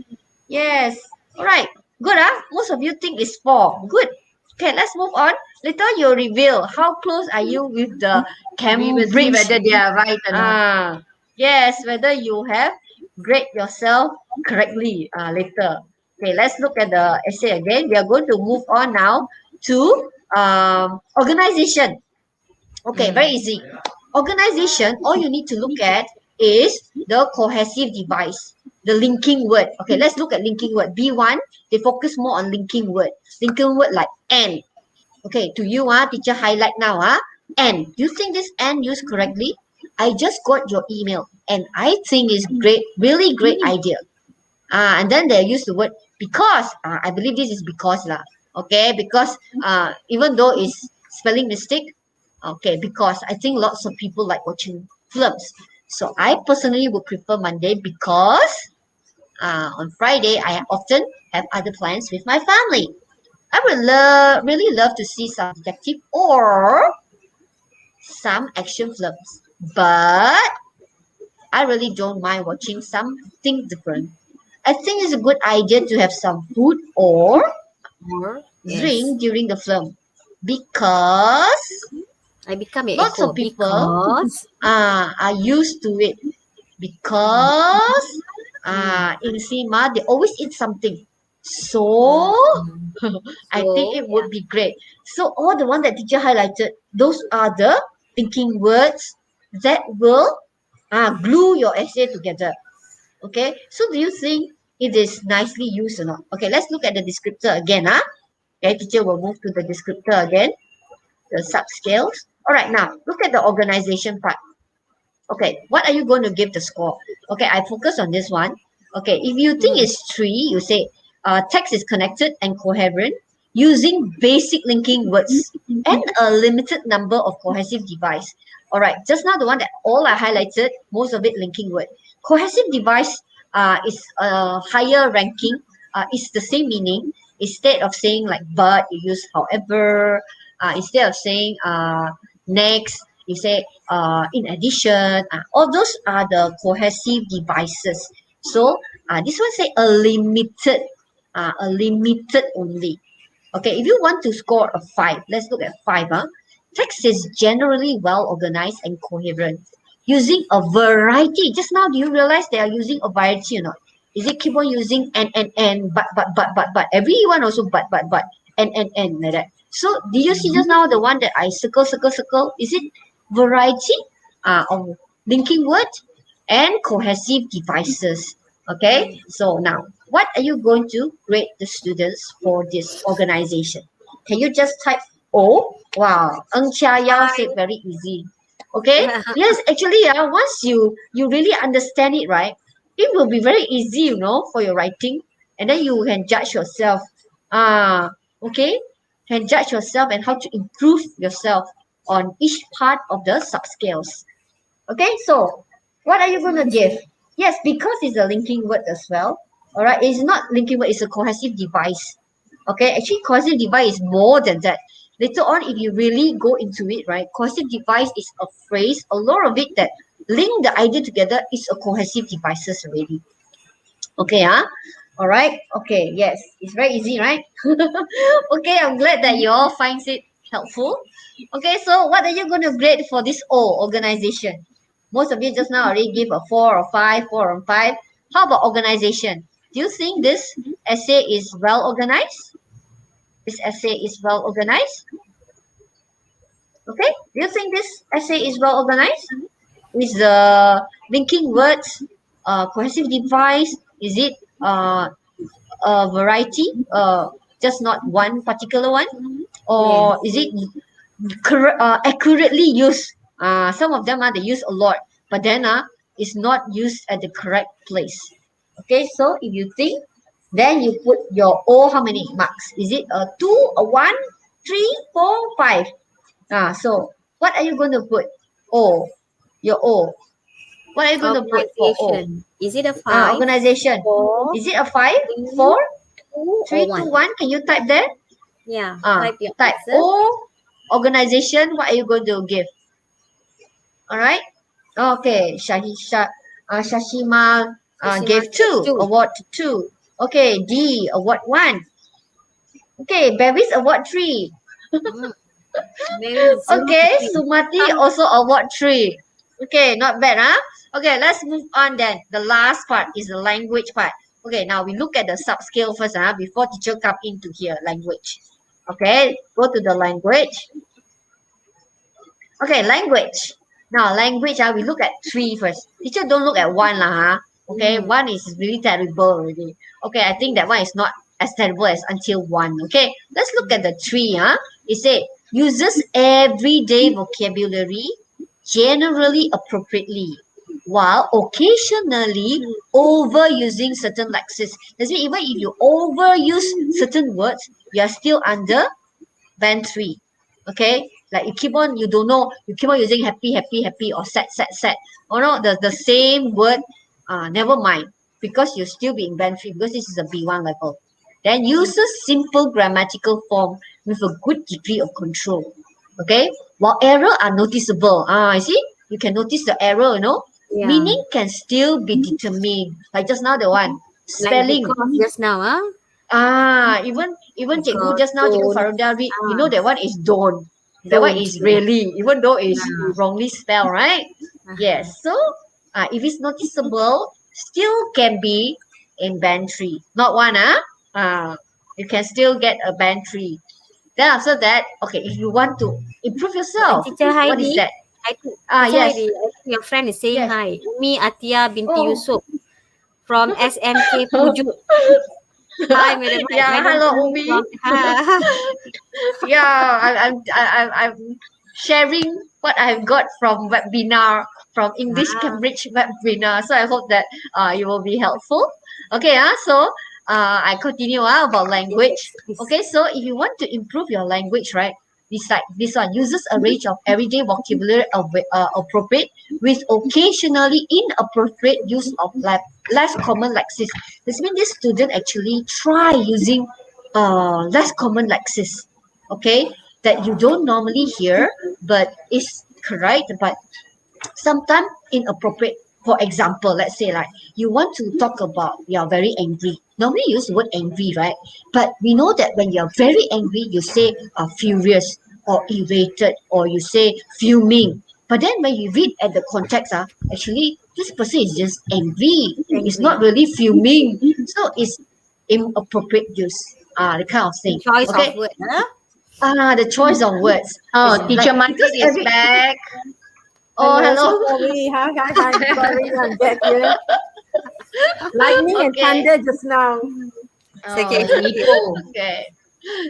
Yes. All right. Good, Most of you think it's 4. Good. Okay, let's move on. Later you'll reveal how close are you with the We will see whether they are right or not. Yes, whether you have grade yourself correctly later. Okay, let's look at the essay again. We are going to move on now to organization. Okay, very easy. Organization, all you need to look at is the cohesive device, the linking word. Okay, let's look at linking word. B1, they focus more on linking word. Linking word like and. Okay, to you, teacher highlight now, and. Do you think this and used correctly? I just got your email and I think it's great, really great idea. And then they use the word because. I believe this is because lah. Okay, because even though it's spelling mistake, okay, because I think lots of people like watching films. So I personally would prefer Monday because on Friday I often have other plans with my family. I would really love to see some detective or some action films, but I really don't mind watching something different. I think it's a good idea to have some food or drink during the film because I become a lots echo of people because are used to it because in cinema they always eat something. So I think it would be great. So all the one that teacher highlighted, those are the thinking words that will glue your essay together. Okay, so do you think it is nicely used or not? Okay, let's look at the descriptor again. Okay, teacher will move to the descriptor again. the subscales. All right, now look at the organization part. Okay, what are you going to give the score? Okay, I focus on this one. Okay, if you think it's 3, you say text is connected and coherent using basic linking words and a limited number of cohesive device. All right, just now the one that all I highlighted, most of it linking word. Cohesive device is a higher ranking. It's the same meaning. Instead of saying like but, you use however. Instead of saying next, you say in addition. All those are the cohesive devices. So this one say a limited only. Okay, if you want to score a 5, let's look at 5. Text is generally well organized and coherent, using a variety. Just now, do you realize they are using a variety or not? Is it keep on using and, but, everyone also but, and, like that. So, do you see just now the one that I circle? Is it variety of linking word and cohesive devices? Okay, so now, what are you going to grade the students for this organization? Can you just type O? Wow, Eng Chia Yao said very easy. Okay, yes, actually, once you really understand it, right, it will be very easy, for your writing, and then you can judge yourself. Okay, can judge yourself and how to improve yourself on each part of the subscales. Okay, so what are you going to give? Yes, because it's a linking word as well. All right, it's not linking word, it's a cohesive device. Okay, actually, cohesive device is more than that. Later on, if you really go into it, right, cohesive device is a phrase, a lot of it that link the idea together is a cohesive devices already. Okay, all right. Okay, yes, it's very easy, right? Okay, I'm glad that you all finds it helpful. Okay, so what are you going to grade for this O, organization? Most of you just now already give a 4 or 5, 4 or 5. How about organization? Do you think this essay is well organized? This essay is well organized? Okay, do you think this essay is well organized? Is the linking words, cohesive device, is it a variety, just not one particular one? Or is it accurately used? Some of them they use a lot, but then it's not used at the correct place. Okay, so if you think, then you put your O, how many marks? Is it a 2, a 1, 3, 4, 5? So what are you going to put? O, your O. What are you going to put for O? Is it a 5? Organization. 4, is it a 5, 4, 3, 2, 1? 1? Can you type there? Yeah, type your Type answer. O, organization. What are you going to give? All right. Okay, Shashima gave 2, award 2. Okay, D, award 1. Okay, Bevis, award 3. Okay, Sumati also award 3. Okay, not bad, Okay, let's move on then. The last part is the language part. Okay, now we look at the subscale first, before teacher come into here, language. Okay, go to the language. Okay, language. Now, language, we look at 3 first. Teacher, don't look at 1 lah, Okay, 1 is really terrible already. Okay, I think that one is not as terrible as until 1. Okay, let's look at the 3, It said, uses everyday vocabulary generally appropriately, while occasionally overusing certain lexes. That's mean even if you overuse certain words, you are still under band 3. Okay, like you keep on, you don't know, you keep on using happy, or sad. Or no, the same word, never mind, because you'll still be in band 3 because this is a B1 level. Then uses simple grammatical form with a good degree of control. Okay, while error are noticeable. You see, you can notice the error, Yeah. Meaning can still be determined. Like just now the one, spelling. Like just now, Even cikgu just now, cikgu Faruda read, that one is don't. That one is really, even though it's wrongly spelled, right? Yes. So, if it's noticeable, still can be in band 3. Not 1, you can still get a band 3. Then after that, okay, if you want to improve yourself, Teacher Heidi, what is that? Yes. Yes. Your friend is saying Yes. hi. Me Atia binti Yusuf from SMK Pujuk. Hi, Madam. Yeah, Madam hello, Umi Umi. from- Yeah, I'm sharing what I've got from webinar, from English Cambridge webinar. So I hope that you will be helpful. Okay, so I continue about language. Yes. Okay, so if you want to improve your language, right? This one uses a range of everyday vocabulary appropriate with occasionally inappropriate use of less common lexis. This means this student actually try using less common lexis, okay, that you don't normally hear, but is correct, but sometimes inappropriate. For example, let's say like you want to talk about you're very angry. Normally you use the word angry, right? But we know that when you're very angry, you say furious or irritated, or you say fuming. But then when you read at the context, actually this person is just angry. It's not really fuming. So it's inappropriate use. The kind of thing. Choice Okay. of word. Huh? The choice of words. Oh, It's teacher like, Martin is back. Oh, hello. So sorry. Hi. Sorry, I'm back here. Lightning and Okay. thunder just now. Okay. Nico. Okay.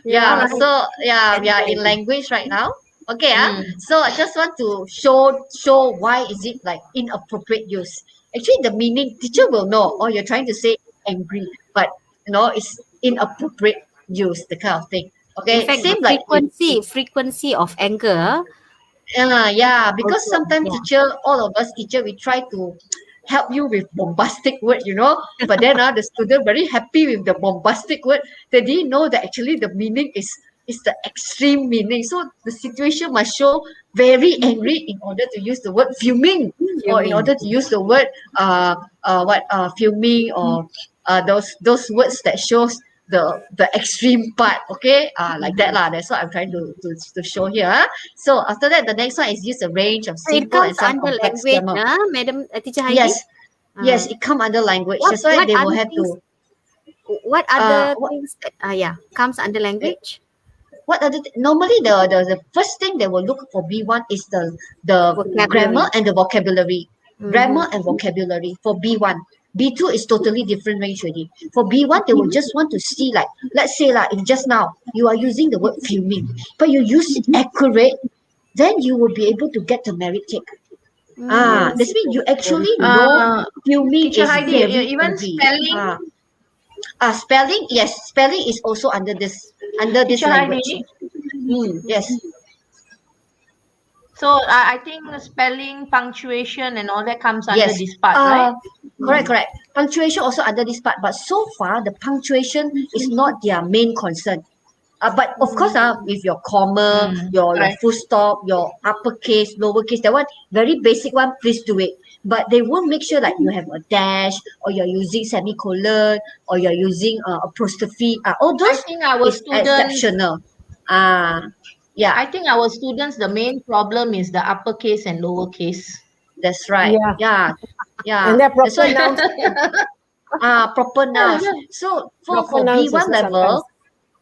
Yeah. Yeah. So yeah, we are in language right now. Okay. So I just want to show why is it like inappropriate use. Actually, the meaning teacher will know. Oh, you're trying to say angry, but it's inappropriate use, the kind of thing. In Okay. fact, the Same like frequency of anger. yeah, because Also, sometimes all of us teacher, we try to help you with bombastic word, but then the student very happy with the bombastic word. They didn't know that actually the meaning is the extreme meaning. So the situation must show very angry in order to use the word fuming, or in order to use the word fuming, or those words that shows the extreme part, okay, like that lah. That's what I'm trying to show here. So after that, the next one is use a range of So it simple and comes some under complex language, grammar. Madam Teacher Heidi. Yes, it come under language. What- That's why what they will other have things- to. What other What things that comes under language? normally the first thing they will look for B1 is the Vocabulary. grammar and the vocabulary. Grammar Mhm. and vocabulary for B1. B2 is totally different range already. For B1, they will just want to see, like, let's say like in just now you are using the word fuming, but you use it accurate, then you will be able to get the merit tick. This means you actually know fuming Teacher is Heidi, very even angry. spelling. Spelling, yes, spelling is also under this Teacher language. Heidi. Yes. So I think spelling, punctuation, and all that comes under Yes. this part, right? Correct. Punctuation also under this part, but so far the punctuation is not their main concern. But of course, with your comma, your Correct. full stop, your uppercase, lowercase, that one very basic one, please do it. But they won't make sure like you have a dash, or you're using semicolon, or you're using apostrophe. All I those think our is students. exceptional. Yeah, I think our students, the main problem is the uppercase and lowercase. that's right. Yeah. Yeah. And they're That's proper why nouns. proper nouns. So for Proper nouns B1 also level,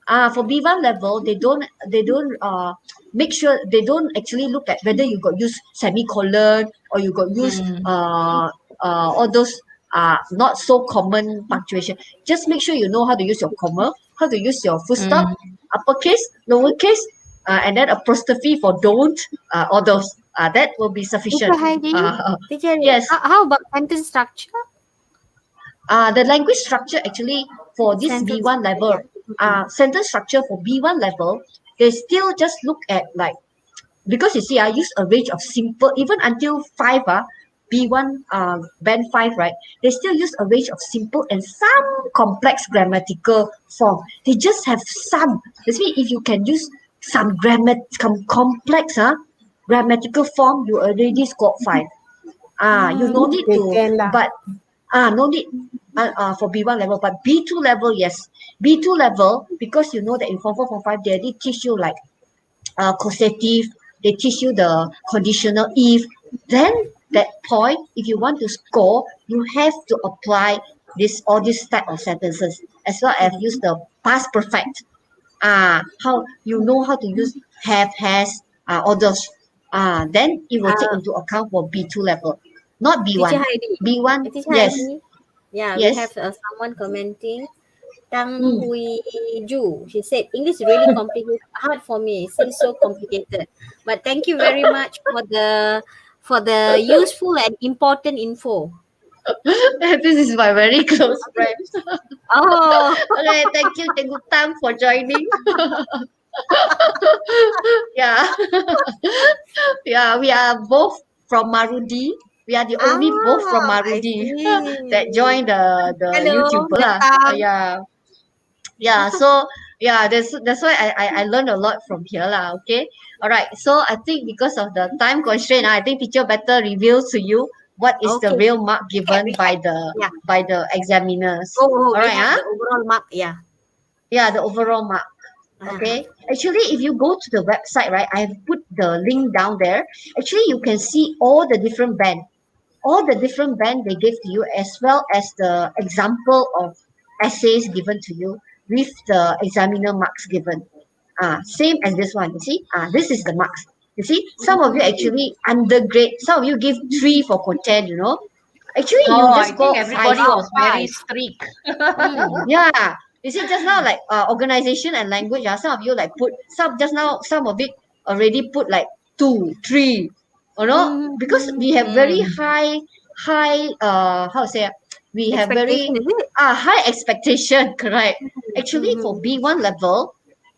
sometimes. for B1 level, they don't make sure, they don't actually look at whether you got use semicolon, or you got use all those not so common punctuation. Just make sure you know how to use your comma, how to use your full stop, uppercase, lowercase, and then apostrophe for don't, all those. That will be sufficient. Teacher Heidi, Teacher, Yes. how about sentence structure? The language structure actually for this Sentence B1 level, sentence structure for B1 level, they still just look at like, because you see, I use a range of simple, even until 5, B1, band 5, right? They still use a range of simple and some complex grammatical form. They just have some. That's mean if you can use some complex grammatical form, you already scored 5. You no need They to, can lah. but no need for B1 level, but B2 level, yes. B2 level, because you know that in Form 4, Form 5, they already teach you like causative, they teach you the conditional if. Then that point, if you want to score, you have to apply all these type of sentences, as well as use the past perfect. How you know how to use have, has, all those. Then it will take into account for B2 level, not B1. Teacher Heidi. B1, Teacher yes. Heidi. Yeah, Yes. we have someone commenting. Tang Hui Ju. She said, English is really complicated, hard for me. It seems so complicated. But thank you very much for the useful and important info. This is my very close friend. Oh, Okay, thank you, Cikgu Tam, for joining. Yeah. Yeah, we are both from Marudi. We are the only both from I Marudi see. that joined the Hello, YouTuber lah. Tam. Yeah. So yeah, that's why I learned a lot from here lah. Okay. All right. So I think because of the time constraint, I think teacher better reveal to you what is the Okay. real mark given by the examiners. Oh, All we right. have the overall mark. Yeah. Yeah, the overall mark. Okay. Actually, if you go to the website, right, I've put the link down there. Actually, you can see all the different band they gave to you, as well as the example of essays given to you with the examiner marks given. Same as this one. You see, this is the marks. You see, some of you actually undergrade. Some of you give 3 for content. You know, actually you Oh, I just go think everybody 5 was very strict. Yeah. You see, just now like organization and language, some of you like put some of it already put like 2, 3, you know, because we have very high how to say we have very Expectation, is it? high expectation, correct. Actually for B1 level,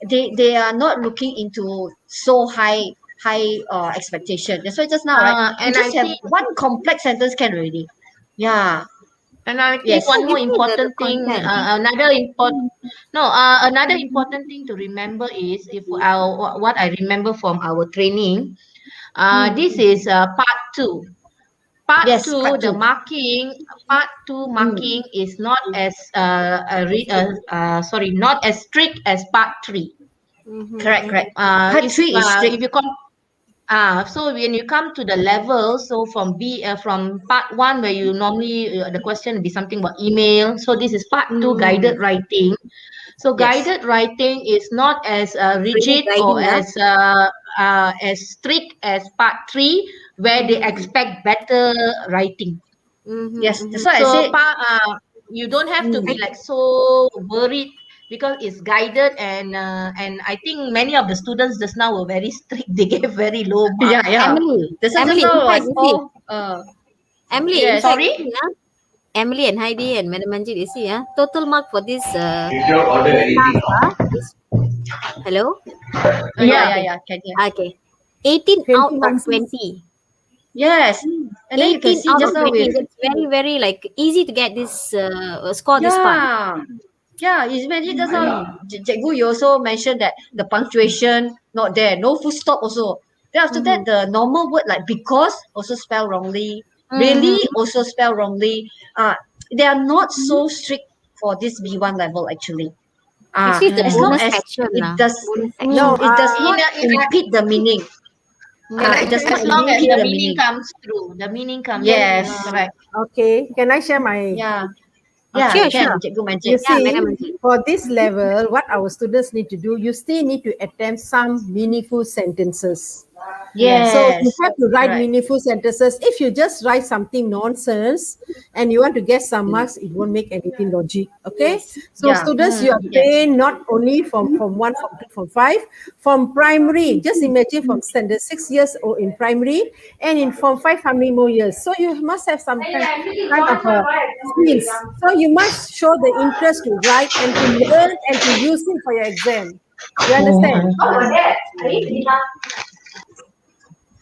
they are not looking into so high expectation. That's why just now, right? You And just I have think one complex sentence can already. Yeah. And I think Yes. one more Give me the important thing, content. another important thing to remember is what I remember from our training. This is part 2. Yes, part The two. part 2 marking is not as not as strict as part 3. Correct. Part 3 is strict. If you so when you come to the level, so from part 1 where you normally the question will be something about email. So this is part 2 guided writing. So Yes. guided writing is not as rigid Really or guiding, as strict as part 3 where they expect better writing. Yes, that's why I So said you don't have to be like so worried because it's guided, and I think many of the students just now were very strict. They gave very low marks. Emily, That's why just Emily, in now I fact, you see, saw Emily, in yes. fact, Sorry? you see, Emily and Heidi and Madam Manjit, you see, total mark for this is, hello? Yeah, can hear. Okay. 18 20 out of marks. 20. Yes. And then you can 18 see out just of now 20. with It's very, very like easy to get this score this part. Yeah, it's imagine just now Cikgu, you also mentioned that the punctuation not there, no full stop also. Then after that, the normal word like because also spell wrongly, really also spell wrongly. They are not so strict for this B1 level actually. Actually, the As long bonus as section. it does Bonus section. No, it does not in a- impede the meaning. It does not As long as impede the the meaning meaning. comes through. The meaning comes Yes. through. Correct. Okay, can I share my Yeah. Sure, Can sure. Cikgu Manjit. You see, Madam Manjit. for this level, what our students need to do, you still need to attempt some meaningful sentences. Yes. So you have to write Correct. meaningful sentences. If you just write something nonsense and you want to get some marks, it won't make anything logic. Okay. So Yeah. students, you are Yes. trained not only from 1, from 2, from 5, from primary. Just imagine from standard 6 years old in primary, and in form 5, how many more years? So you must have some kind of skills. So you must show the interest to write and to learn and to use it for your exam. You understand?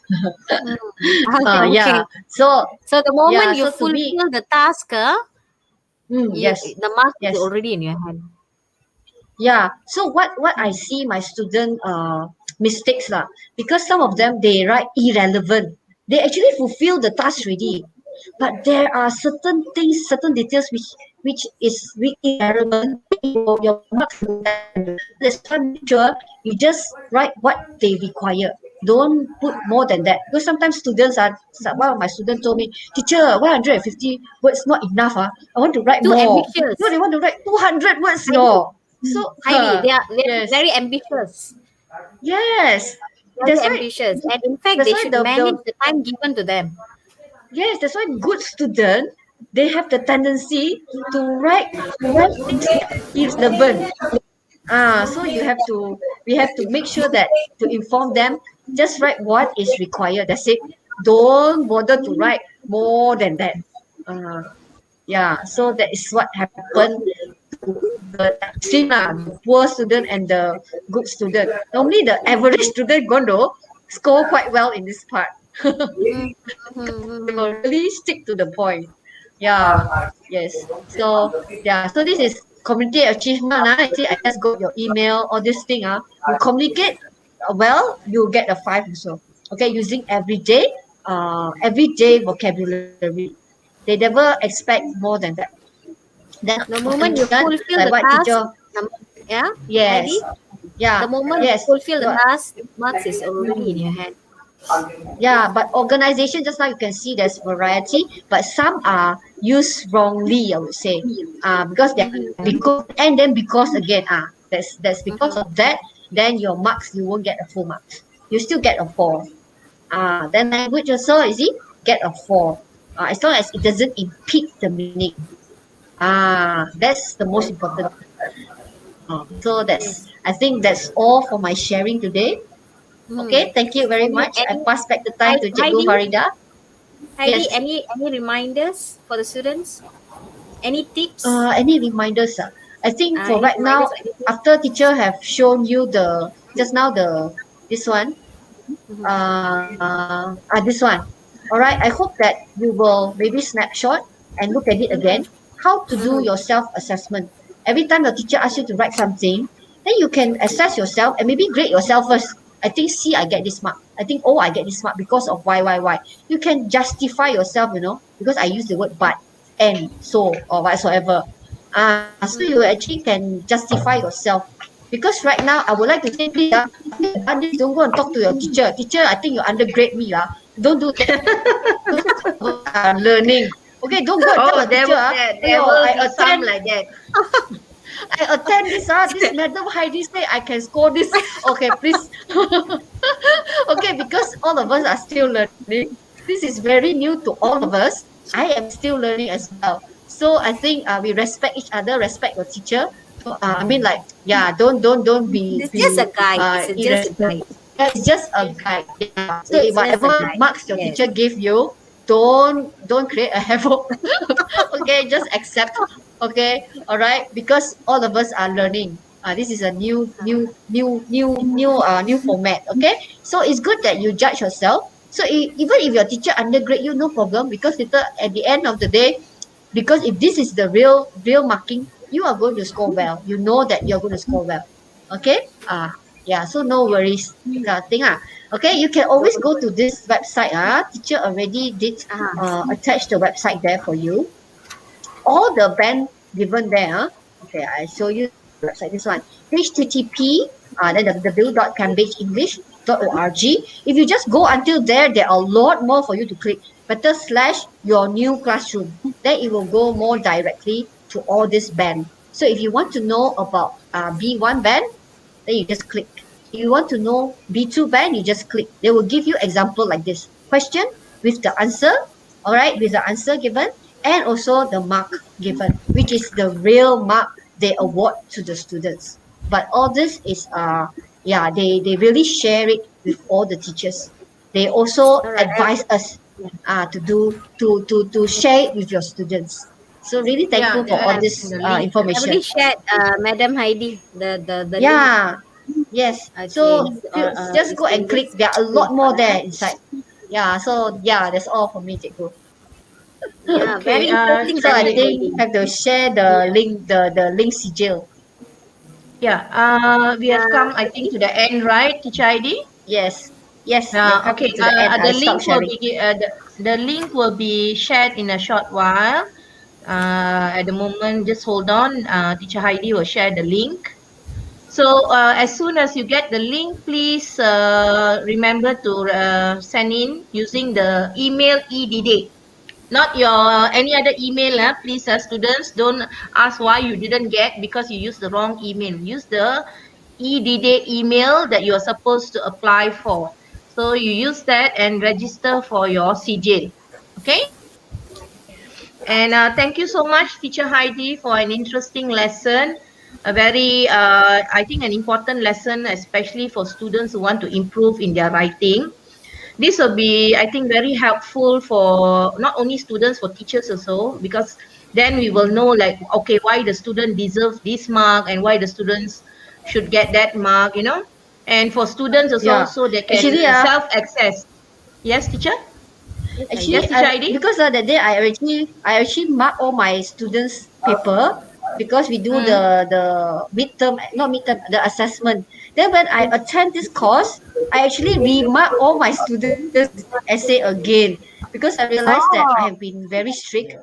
Okay. Yeah. So So the moment you so to me- fulfill the task, yes. the mark Yes. is already in your hand. Yeah. So what I see my student mistakes lah, because some of them they write irrelevant. They actually fulfill the task already, but there are certain things, certain details which is irrelevant. Your marks. That's why make sure you just write what they require. Don't put more than that, because sometimes students are. One of my students told me, "Teacher, 150 words not enough. I want to write Too more." ambitious. No, they want to write 200 words. No. So Heidi, they're yes. very ambitious. Yes. Very That's why. ambitious. And in fact, that's they why should the- manage the time given to them. Yes, that's why good student they have the tendency to write things that irrelevant. So we have to make sure that to inform them, just write what is required. That's it. Don't bother to write more than that. So that is what happened to the poor student and the good student. Normally the average student going to score quite well in this part. They will really stick to the point. Yes. So this is community achievement. I just got your email or this thing. You communicate well, you get a 5 also. Okay, using everyday vocabulary. They never expect more than that. Then The moment you fulfill like the what task, teacher, yes, Heidi, yeah, the moment yes. you fulfill the task, marks is already in your hand. But organization, just now you can see there's variety, but some are used wrongly, I would say. Because because again, that's because of that, then your marks, you won't get a full marks. You still get a 4. Then language also, you see, get a 4. As long as it doesn't impede the meaning. That's the most important. So I think that's all for my sharing today. Okay, thank you very much. I pass back the time to Cikgu Farida. Heidi, Yes. any reminders for the students? Any tips? Any reminders? I think for Any right now, reminders, anything? after teacher have shown you this one, this one. All right. I hope that you will maybe snapshot and look at it again. How to do your self-assessment. Every time the teacher asks you to write something, then you can assess yourself and maybe grade yourself first. I think C, I get this mark. I think O, I get this mark because of why. You can justify yourself, because I use the word but, and, so, or whatsoever. So you actually can justify yourself. Because right now, I would like to say, please, don't go and talk to your teacher. Teacher, I think you undergrade me. Don't do that. Learning. Okay, don't go and tell the teacher. I attend like that. I attend this. This Madam Heidi say I can score this. Okay, please. Okay, because all of us are still learning. This is very new to all of us. I am still learning as well. So I think we respect each other, respect your teacher. Don't be. It's just a guide. It's just a guide. It's just a guide. So It's just a whatever guide. marks your Yes. teacher give you, don't create a havoc. Okay, just accept. Okay, all right, because all of us are learning. This is a new format. Okay, so it's good that you judge yourself. So even if your teacher undergrade you, no problem, because later at the end of the day, because if this is the real marking, you are going to score well. You know that you're going to score well. Okay. So no worries. Okay, you can always go to this website. Teacher already did attach the website there for you. All the band given there. Okay, I show you the website. This one, http then www.cambridgeenglish.org. If you just go until there are a lot more for you to click. Better / your new classroom. Then it will go more directly to all this band. So if you want to know about B1 band, then you just click. If you want to know B2 band, you just click. They will give you example like this. Question with the answer, all right, with the answer given, and also the mark given, which is the real mark they award to the students. But all this is they really share it with all the teachers. They also advise us to share it with your students. So really thankful for all this I information. already shared, Madam Heidi, the link. Yes. Okay, So so, just go and click. There are a lot more there inside. So that's all for me, Cikgu. Yeah, very interesting. So I subject, think Heidi. have to share the link, the link sigil. We have come, I think, to the end, right, Teacher Heidi? Yes. We have come Okay. to the end. The Stop link will sharing. be the link will be shared in a short while. At the moment, just hold on. Teacher Heidi will share the link. So as soon as you get the link, please remember to send in using the email EDD. Not your any other email. Please, students, don't ask why you didn't get because you used the wrong email. Use the EDD email that you are supposed to apply for. So you use that and register for your CJ. Okay? And thank you so much, Teacher Heidi, for an interesting lesson. A very, I think, an important lesson, especially for students who want to improve in their writing. This will be, I think, very helpful for not only students, for teachers also, because then we will know, like, okay, why the student deserves this mark and why the students should get that mark, you know. And for students also, Yeah. so they can Actually, self-access. Yes, teacher? Yes, Actually, teacher ID? because that day I actually mark all my students' paper because we do Mm. the midterm, not midterm, the assessment. Then when I attend this course, I actually remark all my students' essay again because I realized that I have been very strict.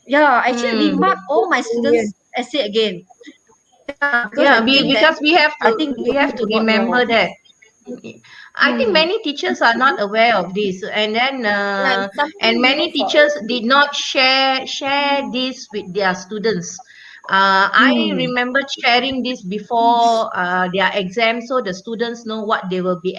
Yeah, I actually Mm. remark all my students' essay again. Yeah, because I Yeah, think that because I think we have you to do not remember know. that. I think Hmm. many teachers are not aware of this, and then Yeah, it's and something new many for teachers did not share this with their students. I Hmm. remember sharing this before their exam, so the students know what they will be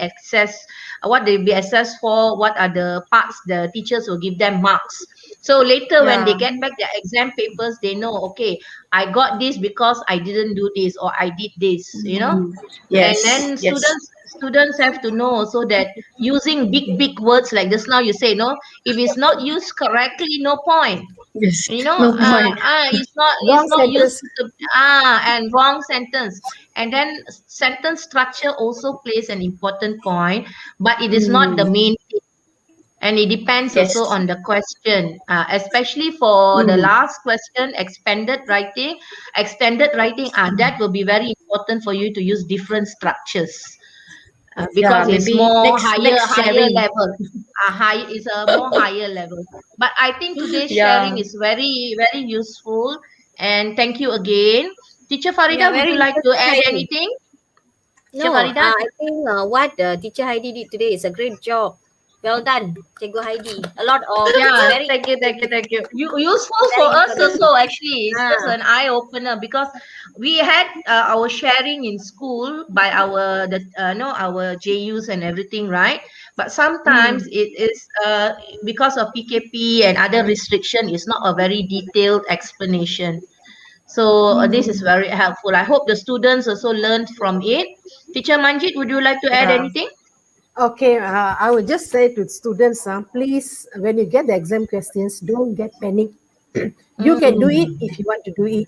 what they will be assessed for, what are the parts the teachers will give them marks. So later when they Yeah. get back their exam papers, they know, okay, I got this because I didn't do this or I did this, you know. Hmm. And Yes. then Yes. students have to know also that using big words like just now you say, no, if it's not used correctly, no point, Yes. you know. No point. It's Wrong not used sentence. and wrong sentence. And then sentence structure also plays an important point, but it is not the Hmm. main thing. And it depends Yes. also on the question, especially for the Hmm. last question, extended writing, that will be very important for you to use different structures, Yeah. because it's Maybe more next higher sharing. level. Is a more higher level. But I think today's sharing Yeah. is very useful, and thank you again. Teacher yeah, Farida, would very you like to add interesting. anything? Teacher No, Farida? I think what Teacher Heidi did today is a great job. Well done, Cikgu Heidi. A lot of it's Yeah, very thank you. Useful for very us informative. also. Actually, it's just Ah, an eye opener, because we had our sharing in school by our our JUs and everything, right? But sometimes Hmm. it is because of PKP and other restriction, it's not a very detailed explanation. So this is Hmm. very helpful. I hope the students also learned from it. Teacher Manjit, would you like to add Yeah. anything? Okay, I would just say to students, please, when you get the exam questions, don't get panic. You can do it Hmm. if you want to do it.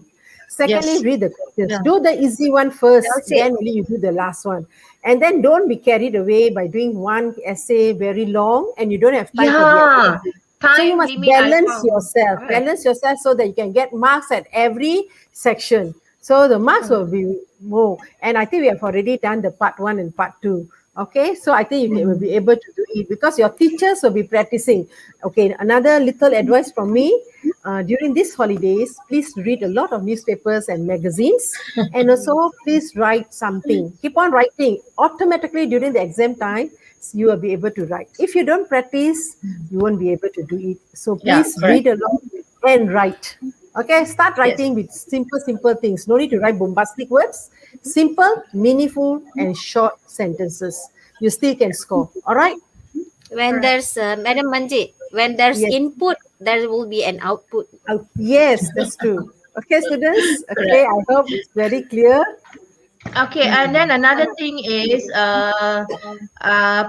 Secondly, Yes. read the questions. Yeah. Do the easy one well first, said. then only you do the last one. And then don't be carried away by doing one essay very long and you don't have time for the other Yeah, essay. So you time must limit I found. Correct. balance yourself so that you can get marks at every section. So the marks will be more. And I think we have already done the part one and part two. Okay, so I think will be able to do it because your teachers will be practicing. Okay, another little advice from me, during these holidays, please read a lot of newspapers and magazines, and also please write something. Keep on writing. Automatically during the exam time, you will be able to write. If you don't practice, you won't be able to do it. So Yeah. please Correct. read a lot and write. Okay, start Yes. writing with simple things. No need to write bombastic words. Simple, meaningful, and short sentences. You still can score. All right? When there's Madam Manjit, when there's Yes. input, there will be an output. Yes, that's true. Okay, students. Okay, Correct. I hope it's very clear. Okay, and then another thing is,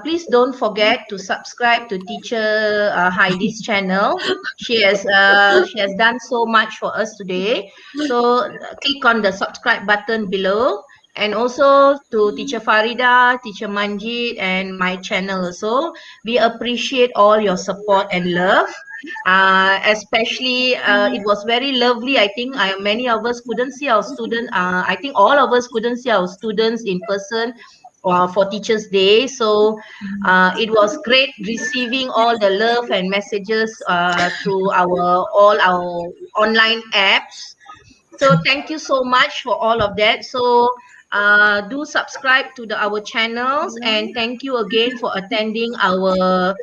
please don't forget to subscribe to Teacher Heidi's channel. She has done so much for us today. So click on the subscribe button below, and also to Teacher Farida, Teacher Manjit, and my channel also. We appreciate all your support and love. Especially it was very lovely. I think many of us couldn't see our student. I think all of us couldn't see our students in person for Teachers Day. So it was great receiving all the love and messages through all our online apps. So thank you so much for all of that. So do subscribe to our channels, and thank you again for attending our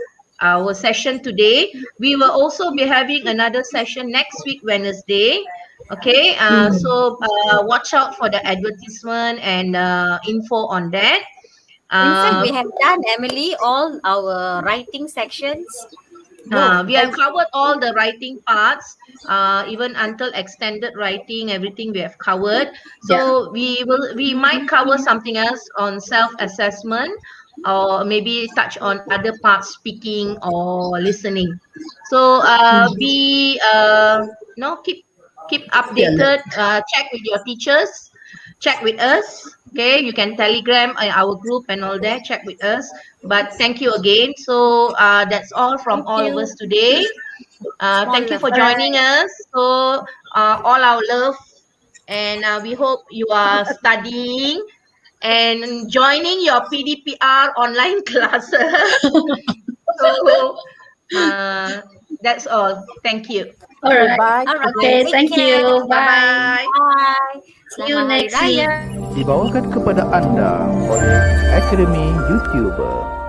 session today. We will also be having another session next week, Wednesday. Okay, watch out for the advertisement and info on that. In fact, Uh, we have done, Emily, all our writing sections. We have covered all the writing parts, even until extended writing, everything we have covered. So we might cover something else on self-assessment, or maybe touch on other parts, speaking or listening. So keep updated, check with your teachers, check with us. Okay, you can telegram our group and all that, check with us. But thank you again. So that's all from all of us today. Thank you for joining us. So all our love, and we hope you are studying and joining your PDPR online classes. So that's all. Thank you. Alright. Bye. Alright, Okay, take thank care. you. Bye. Bye. See you Selamat Hari next week. Raya. Dibawakan kepada anda oleh Akademi YouTuber.